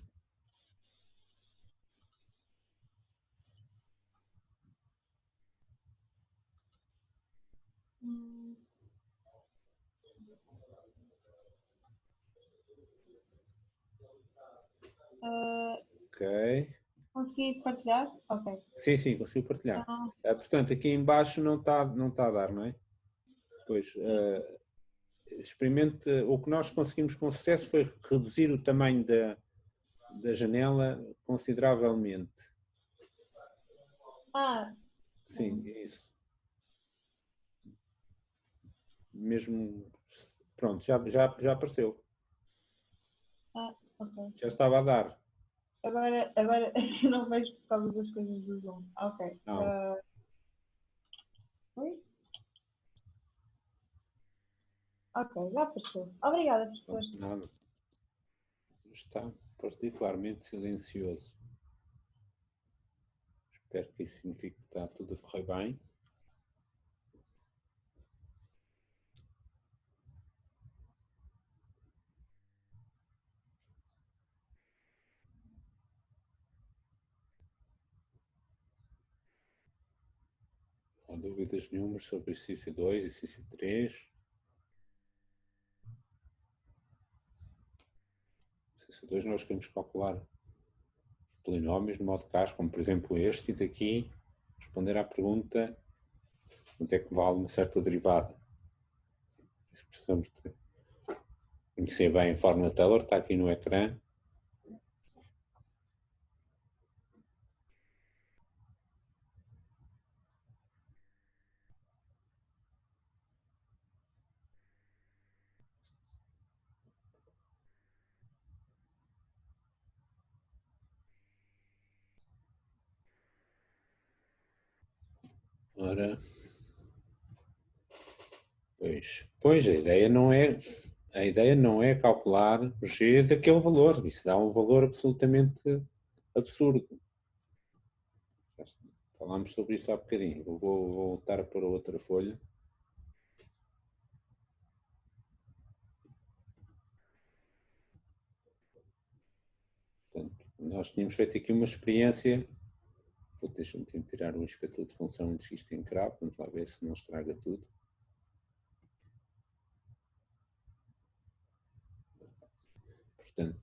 Ok. Consegui partilhar? Ok. Sim, consigo partilhar. Portanto, aqui em baixo não está a dar, não é? Pois, experimente, o que nós conseguimos com sucesso foi reduzir o tamanho da janela consideravelmente. Sim, isso. Mesmo, pronto, já apareceu. Ok. Já estava a dar. Agora não vejo por causa das coisas do Zoom. Ok. Oi? Ok, já apareceu. Obrigada, professor. Nada. Está particularmente silencioso. Espero que isso signifique que está tudo a correr bem. Não há dúvidas nenhumas sobre o exercício 2 e exercício 3. Exercício 2 nós queremos calcular os polinómios de modo que, como por exemplo este, e daqui responder à pergunta quanto é que vale uma certa derivada. Precisamos de conhecer bem a fórmula Taylor, está aqui no ecrã. Ora, pois a ideia não é calcular o G daquele valor. Isso dá um valor absolutamente absurdo. Falámos sobre isso há bocadinho. Vou voltar a pôr a outra folha. Portanto, nós tínhamos feito aqui uma experiência. Deixa-me tirar o inspetor de função antes que isto encrave. Vamos lá ver se não estraga tudo. Portanto,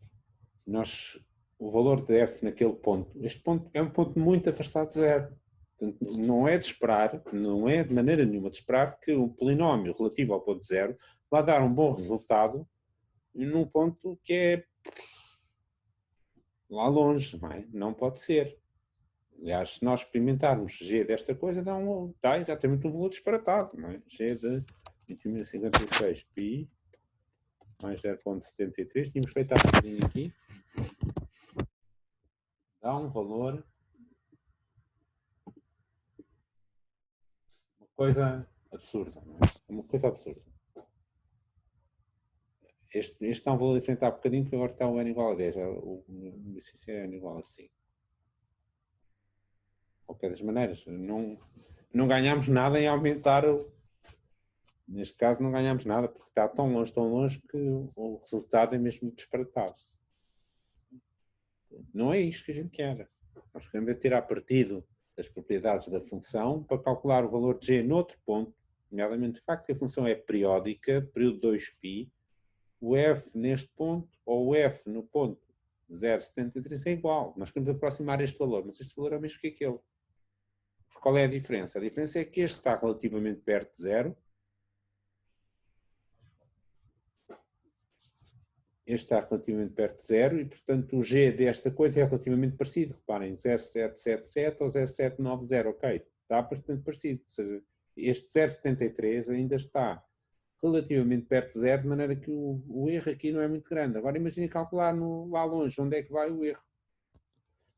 o valor de f naquele ponto, este ponto é um ponto muito afastado de zero. Portanto, não é de esperar, não é de maneira nenhuma de esperar que o polinómio relativo ao ponto zero vá dar um bom resultado num ponto que é lá longe, não é? Não pode ser. Aliás, se nós experimentarmos G desta coisa, dá exatamente um valor disparatado, não é? G de 21.056 π mais 0,73, tínhamos feito há bocadinho aqui, dá um valor, uma coisa absurda, não é? Uma coisa absurda. Este dá um valor diferente há bocadinho, porque agora está o n igual a 10, o exercício é n igual a 5. De qualquer das maneiras, não ganhamos nada em aumentar, neste caso não ganhamos nada, porque está tão longe que o resultado é mesmo disparatado. Não é isto que a gente quer. Nós queremos é tirar partido das propriedades da função para calcular o valor de g noutro ponto, nomeadamente o facto que a função é periódica, período 2π, o f neste ponto ou o f no ponto 0,73 é igual. Nós queremos aproximar este valor, mas este valor é o mesmo que aquele. Qual é a diferença? A diferença é que este está relativamente perto de zero. Este está relativamente perto de zero e, portanto, o G desta coisa é relativamente parecido. Reparem, 0,777 ou 0,790, ok? Está bastante parecido. Ou seja, este 0,73 ainda está relativamente perto de zero, de maneira que o erro aqui não é muito grande. Agora imagine calcular lá longe, onde é que vai o erro.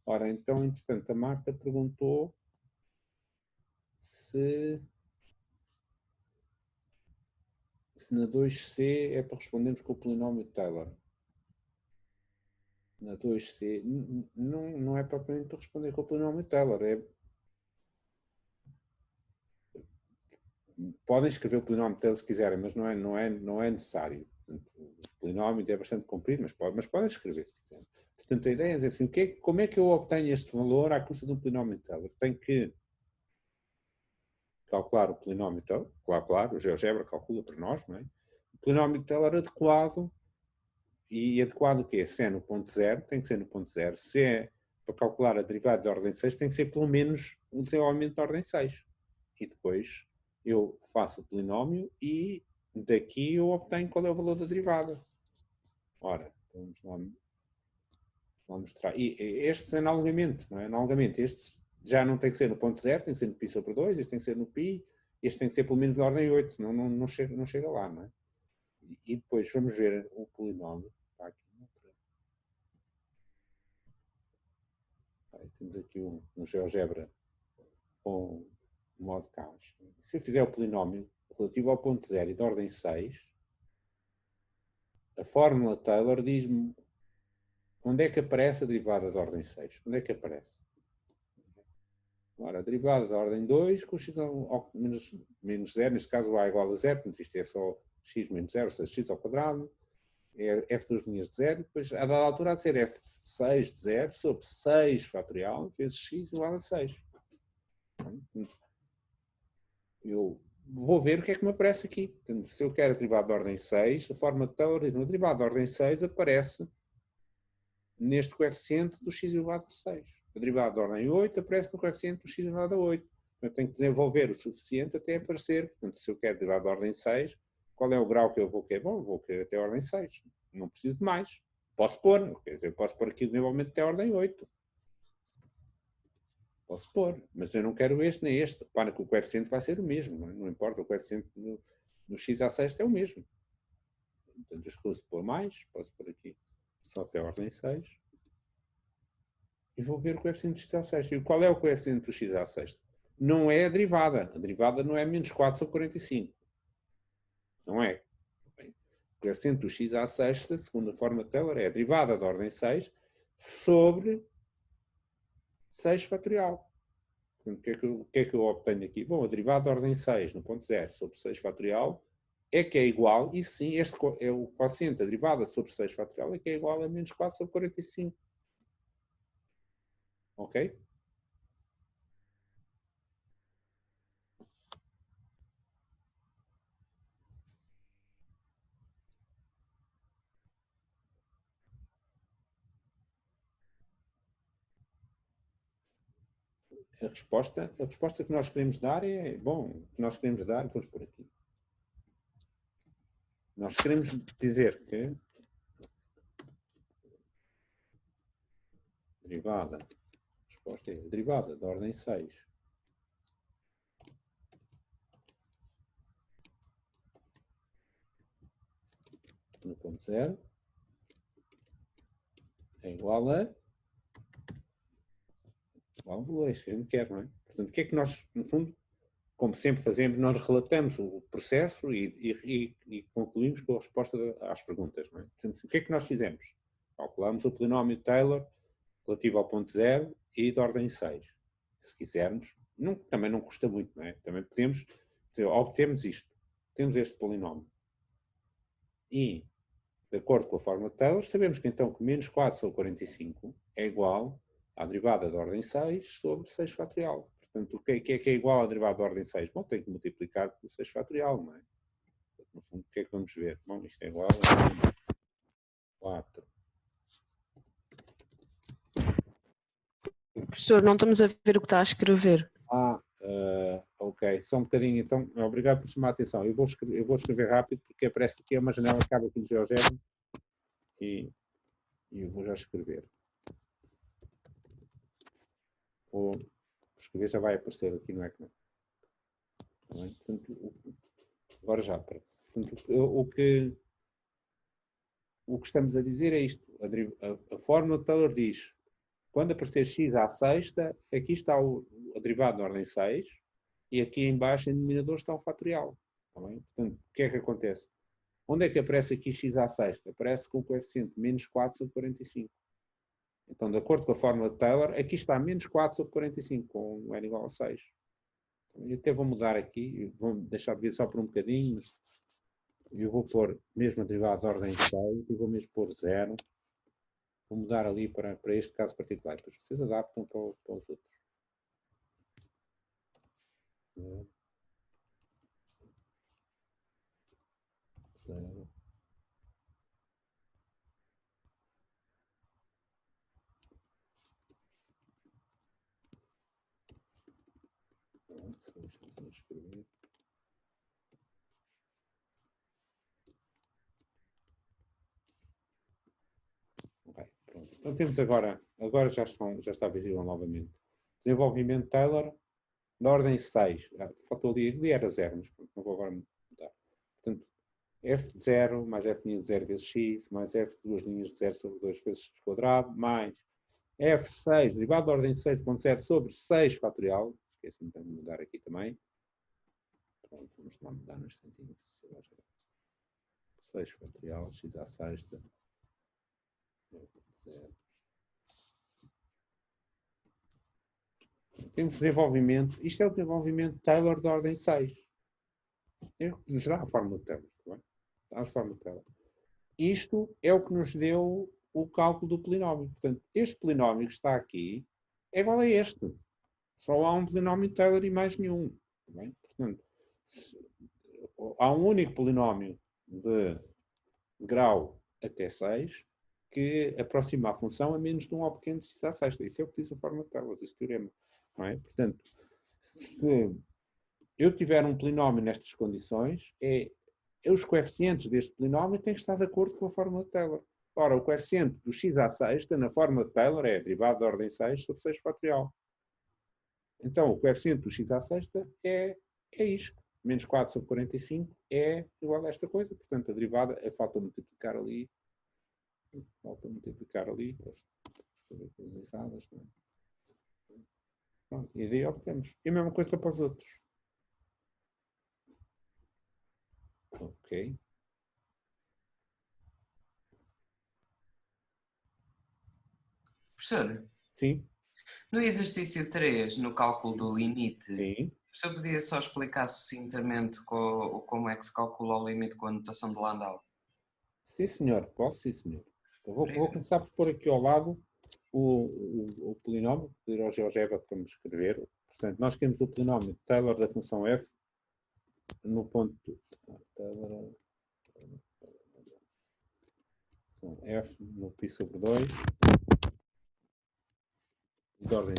Ora, então, entretanto, a Marta perguntou se na 2C é para respondermos com o polinómio de Taylor. Na 2C não é propriamente para responder com o polinómio de Taylor. Podem escrever o polinómio de Taylor se quiserem, mas não é necessário. Portanto, o polinómio é bastante comprido, mas podem escrever se quiserem. Portanto, a ideia é dizer assim, como é que eu obtenho este valor à custa de um polinómio de Taylor? Tenho que calcular o polinómio de Taylor, claro, o GeoGebra calcula para nós, não é? O polinómio de Taylor adequado, e adequado o quê? Se é no ponto zero, tem que ser no ponto zero. Se é para calcular a derivada de ordem 6, tem que ser pelo menos um desenvolvimento de ordem 6. E depois eu faço o polinómio e daqui eu obtenho qual é o valor da derivada. Ora, vamos lá mostrar. E estes analogamente, não é? Analogamente, estes já não tem que ser no ponto zero, tem que ser no π sobre 2, este tem que ser no π, este tem que ser pelo menos de ordem 8, senão não chega lá, não é? E depois vamos ver o polinómio. Está aqui. Temos aqui um GeoGebra com modo caos. Se eu fizer o polinómio relativo ao ponto zero e de ordem 6, a fórmula Taylor diz-me onde é que aparece a derivada de ordem 6. Onde é que aparece? Ora, a derivada de ordem 2 com x ao menos 0, neste caso o a igual a 0, portanto isto é só x menos 0, ou seja, x ao quadrado, é f duas linhas de 0, depois a dada altura há de ser f6 de 0 sobre 6 fatorial vezes x igual a 6. Eu vou ver o que é que me aparece aqui. Portanto, se eu quero a derivada de ordem 6, a forma de Taylor diz, a derivada de ordem 6 aparece neste coeficiente do x elevado a 6. A derivada de ordem 8 aparece no coeficiente do x elevado a 8. Eu tenho que desenvolver o suficiente até aparecer. Portanto, se eu quero derivada de ordem 6, qual é o grau que eu vou querer? Bom, vou querer até a ordem 6. Não preciso de mais. Posso pôr, quer dizer, posso pôr aqui o desenvolvimento até a ordem 8. Posso pôr, mas eu não quero este nem este. Repara que o coeficiente vai ser o mesmo, não importa, o coeficiente do x à sexta é o mesmo. Portanto, eu escolho pôr mais, posso pôr aqui só até a ordem 6. E vou ver o coeficiente do x à sexta. E qual é o coeficiente do x à sexta? Não é a derivada. A derivada não é menos 4 sobre 45. Não é. Bem, o coeficiente do x à sexta, segundo a forma de Taylor, é a derivada da ordem 6 sobre 6 fatorial. Portanto, o que é que eu obtenho aqui? Bom, a derivada da ordem 6 no ponto 0 sobre 6 fatorial é que é igual, e sim, este é o quociente da derivada sobre 6 fatorial, é que é igual a menos 4 sobre 45. Ok? a resposta que nós queremos dar é, bom, o que nós queremos dar, vamos por aqui. Nós queremos dizer que derivada, a resposta é derivada da ordem 6 no ponto 0 é igual a valor, é isso que a gente quer, não é? Portanto, o que é que nós, no fundo, como sempre fazemos, nós relatamos o processo e concluímos com a resposta às perguntas, não é? Portanto, o que é que nós fizemos? Calculamos o polinómio Taylor relativo ao ponto 0 e de ordem 6. Se quisermos, também não custa muito, não é? Também podemos dizer, obtemos isto, temos este polinómio. E, de acordo com a fórmula de Taylor, sabemos que então que menos 4 sobre 45 é igual à derivada da ordem 6 sobre 6 fatorial. Portanto, o que é igual à derivada da ordem 6? Bom, tem que multiplicar por 6 fatorial, não é? No fundo, o que é que vamos ver? Bom, isto é igual a 4. Professor, não estamos a ver o que está a escrever. Ok. Só um bocadinho, então. Obrigado por chamar a atenção. Eu vou escrever rápido, porque aparece aqui uma janela que acaba aqui no GeoGebra e eu vou já escrever. Vou escrever, já vai aparecer aqui no ecrã. Portanto, agora já aparece. Portanto, o que estamos a dizer é isto. A fórmula de Taylor diz, quando aparecer x à sexta, aqui está a derivada da ordem 6 e aqui em baixo, em denominador, está o fatorial. Está bem? Portanto, o que é que acontece? Onde é que aparece aqui x à sexta? Aparece com o coeficiente menos 4 sobre 45. Então, de acordo com a fórmula de Taylor, aqui está menos 4 sobre 45, com um n igual a 6. Eu até vou mudar aqui, vou deixar de ver só por um bocadinho. Eu vou pôr mesmo a derivada de ordem 6 e vou mesmo pôr 0. Vou mudar ali para este caso particular. Depois vocês adaptam para os outros. 0. Vamos escrever. Ok, pronto. Então temos agora já está visível novamente. Desenvolvimento Taylor da ordem 6. Faltou ali era 0, mas não vou agora mudar. Portanto, f de 0 mais f de 0 vezes x, mais f de duas linhas de 0 sobre 2 vezes x quadrado, mais f6, derivado da ordem 6.0 sobre 6 fatorial. Esqueci-me de mudar aqui também. Pronto, vamos lá mudar no instantinho. 6 fatorial, x à sexta. 0. Temos desenvolvimento. Isto é o desenvolvimento Taylor da ordem 6. Nos dá a fórmula de Taylor. Dá a fórmula de Taylor. Isto é o que nos deu o cálculo do polinómio. Portanto, este polinómio que está aqui é igual a este. Só há um polinómio Taylor e mais nenhum. Bem? Portanto, há um único polinómio de grau até 6 que aproxima a função a menos de 1 ao pequeno de x à sexta. Isso é o que diz a fórmula de Taylor, esse teorema. Não é? Portanto, se eu tiver um polinómio nestas condições, os coeficientes deste polinómio têm que estar de acordo com a fórmula de Taylor. Ora, o coeficiente do x à sexta na fórmula de Taylor é a derivada da ordem 6 sobre 6 fatorial. Então, o coeficiente do x à sexta é isto. Menos 4 sobre 45 é igual a esta coisa. Portanto, a derivada falta multiplicar ali. As coisas erradas. Não é? Pronto, e daí obtemos. E a mesma coisa para os outros. Ok. Professor, Sim. no exercício 3, no cálculo do limite, Sim. o professor podia só explicar sucintamente como é que se calcula o limite com a notação de Landau? Sim, senhor. Posso, sim, senhor. Então, vou começar por pôr aqui ao lado o polinómio, pedir ao GeoGebra para me escrever. Portanto, nós queremos o polinómio de Taylor da função f no ponto Taylor, f no π sobre 2 de ordem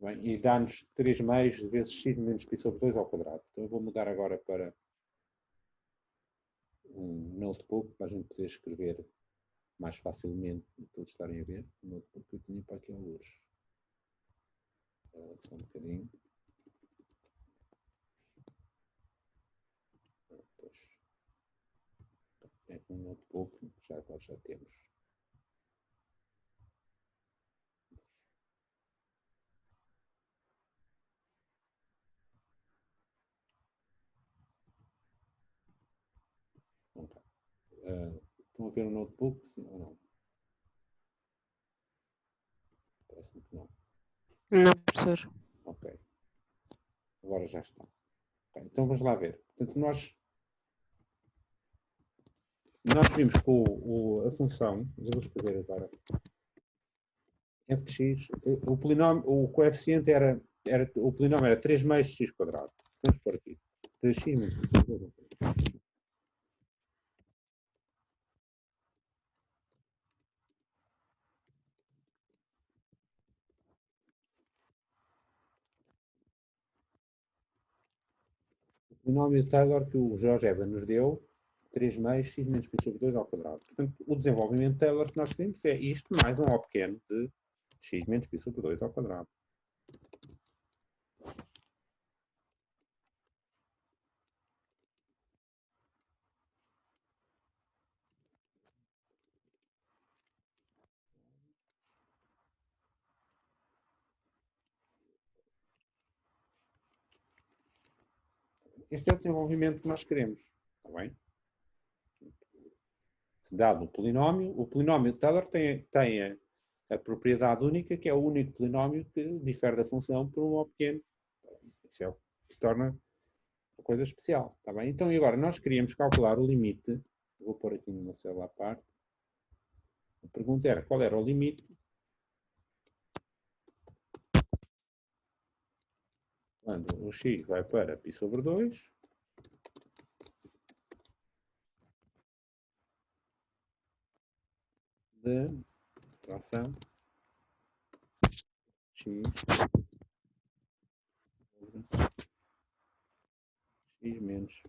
Bem, e dá-nos 3 meios vezes x menos π sobre 2 ao quadrado. Então eu vou mudar agora para um notebook para a gente poder escrever mais facilmente e todos estarem a ver. O notebook que eu tinha para aqui alguns. Só um bocadinho. Pois. É um notebook, já agora já temos. Okay. Estão a ver o notebook, sim ou não? Parece-me que não. Não, professor. Ok. Agora já está. Okay. Então vamos lá ver. Portanto, nós vimos com a função, eu vou escrever agora, f de x, o polinómio, o coeficiente o polinómio era 3 mais x quadrado. Vamos por aqui. De x menos x. O polinómio Taylor que o GeoGebra nos deu, 3 mais x menos π sobre 2 ao quadrado. Portanto, o desenvolvimento de Taylor que nós queremos é isto mais um O pequeno de x menos π sobre 2 ao quadrado. Este é o desenvolvimento que nós queremos. Está bem? Dado o polinómio de Taylor tem a propriedade única, que é o único polinómio que difere da função por um O pequeno. Isso é o que torna a coisa especial. Está bem? Então, e agora, nós queríamos calcular o limite. Vou pôr aqui numa célula à parte. A pergunta era qual era o limite quando o x vai para π sobre 2 de fração x sobre x menos.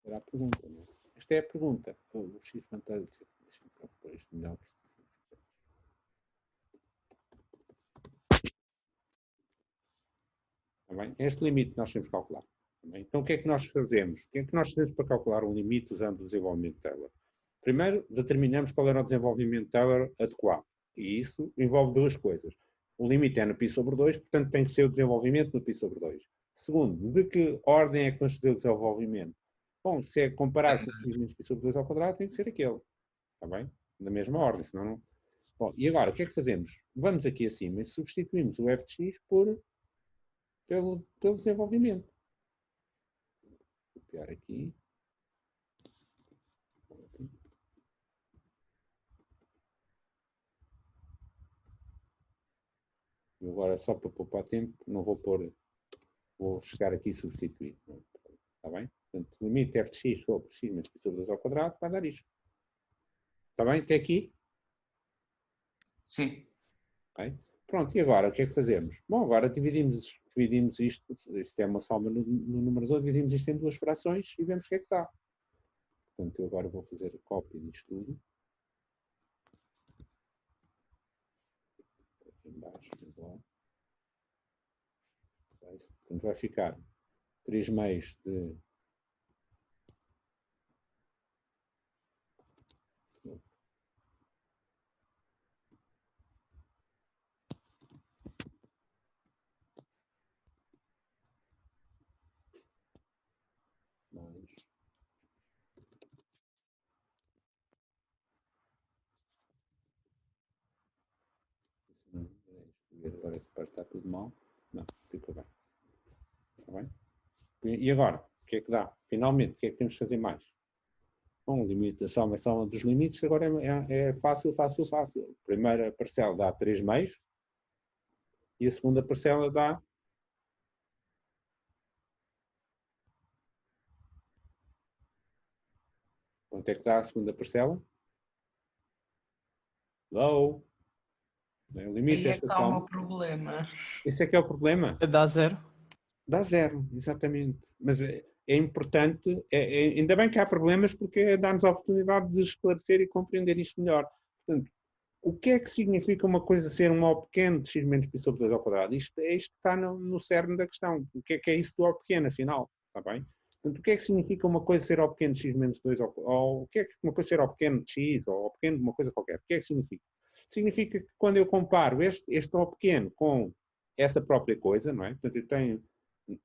Era a pergunta, não é? Esta é a pergunta. O x fantástico. Deixa-me pôr isto melhor. Tá bem? Este limite nós temos que calcular. Tá bem? Então, o que é que nós fazemos? O que é que nós fazemos para calcular um limite usando o desenvolvimento de Taylor? Primeiro, determinamos qual era o desenvolvimento de Taylor adequado. E isso envolve duas coisas. O limite é no π sobre 2, portanto tem que ser o desenvolvimento no π sobre 2. Segundo, de que ordem é que considera o desenvolvimento? Bom, se é comparar com o x menos π sobre 2 ao quadrado, tem que ser aquele. Está bem? Na mesma ordem, senão não... Bom, e agora, o que é que fazemos? Vamos aqui acima e substituímos o f de x pelo desenvolvimento. Vou copiar aqui. E agora, só para poupar tempo, não vou pôr... Vou chegar aqui e substituir. Está bem? Portanto, o limite f de x sobre x menos π sobre 2 ao quadrado vai dar isto. Está bem? Até aqui? Sim. Okay? Pronto, e agora o que é que fazemos? Bom, agora dividimos isto é uma soma no numerador, dividimos isto em duas frações e vemos o que é que dá. Portanto, eu agora vou fazer a cópia disto tudo. Aqui embaixo, igual. Portanto, vai ficar 3 meios de... mais... Agora esse parte está tudo mal. Não, ficou bem. Está bem? E agora, o que é que dá? Finalmente, o que é que temos que fazer mais? Bom, o limite da soma é soma dos limites, agora é fácil, fácil, fácil. A primeira parcela dá 3 meios e a segunda parcela dá... Quanto é que dá a segunda parcela? Low. O limite Aí é que desta está o soma. meu problema. Esse é que é o problema. Dá 0. Dá 0, exatamente. Mas é importante, ainda bem que há problemas porque dá-nos a oportunidade de esclarecer e compreender isto melhor. Portanto, o que é que significa uma coisa ser um O pequeno de x menos π sobre 2 ao quadrado? Isto está no cerne da questão. O que é isso do O pequeno, afinal? Está bem? Portanto, o que é que significa uma coisa ser O pequeno de x menos 2 ou o que é que uma coisa ser O pequeno de x ou O pequeno de uma coisa qualquer? O que é que significa? Significa que quando eu comparo este O pequeno com essa própria coisa, não é? Portanto, eu tenho,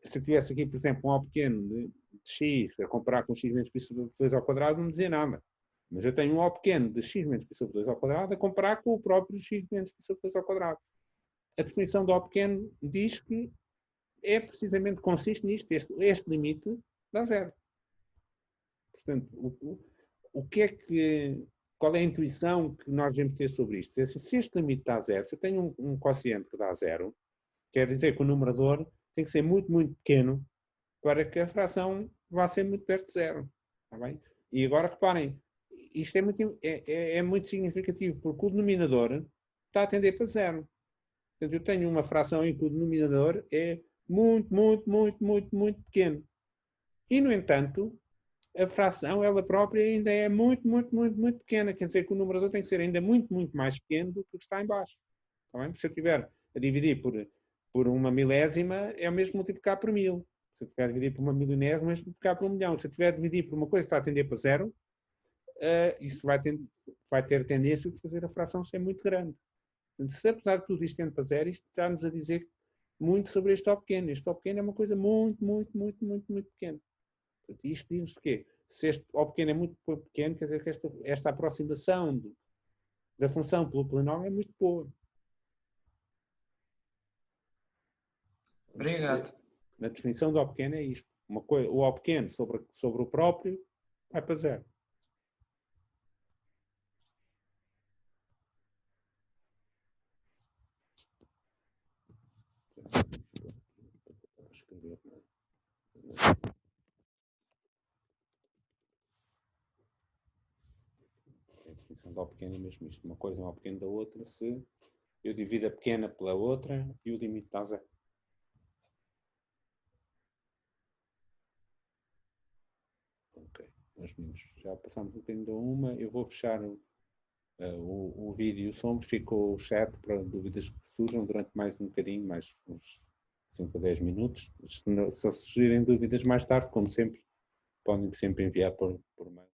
se eu tivesse aqui, por exemplo, um O pequeno de x a comparar com x menos π sobre 2 ao quadrado, não me dizia nada. Mas eu tenho um O pequeno de x menos π sobre 2 ao quadrado a comparar com o próprio x menos π sobre 2 ao quadrado. A definição do O pequeno diz que precisamente, consiste nisto, este limite dá 0. Portanto, qual é a intuição que nós devemos ter sobre isto? Se este limite dá 0, se eu tenho um quociente que dá 0, quer dizer que o numerador tem que ser muito, muito pequeno para que a fração vá ser muito perto de 0. Está bem? E agora reparem, isto é muito significativo, porque o denominador está a tender para 0. Portanto, eu tenho uma fração em que o denominador é muito, muito, muito, muito, muito pequeno. E, no entanto, a fração, ela própria, ainda é muito, muito, muito, muito pequena. Quer dizer que o numerador tem que ser ainda muito, muito mais pequeno do que o que está em baixo. Está bem? Se eu estiver a dividir por uma milésima, é o mesmo multiplicar por 1000. Se eu estiver a dividir por uma milionésima, é o mesmo multiplicar por 1 milhão. Se eu estiver a dividir por uma coisa que está a tender para 0, isso vai ter tendência de fazer a fração ser muito grande. Portanto, se apesar de tudo isto tende para 0, isto está-nos a dizer muito sobre este O pequeno. Este O pequeno é uma coisa muito, muito, muito, muito, muito pequena. Portanto, isto diz-nos o quê? Se este O pequeno é muito pequeno, quer dizer que esta aproximação da função pelo polinómio é muito boa. Obrigado. Na definição do O pequeno é isto. O O pequeno sobre o próprio vai para 0. A definição do O pequeno é mesmo isto. Uma coisa é um O pequeno da outra se eu divido a pequena pela outra e o limite dá 0. Ok. Meus meninos, já passámos um bocadinho da uma. Eu vou fechar o vídeo e o som. Ficou o chat para dúvidas que surjam durante mais um bocadinho, mais uns 5 a 10 minutos. Se surgirem dúvidas mais tarde, como sempre, podem sempre enviar por mail.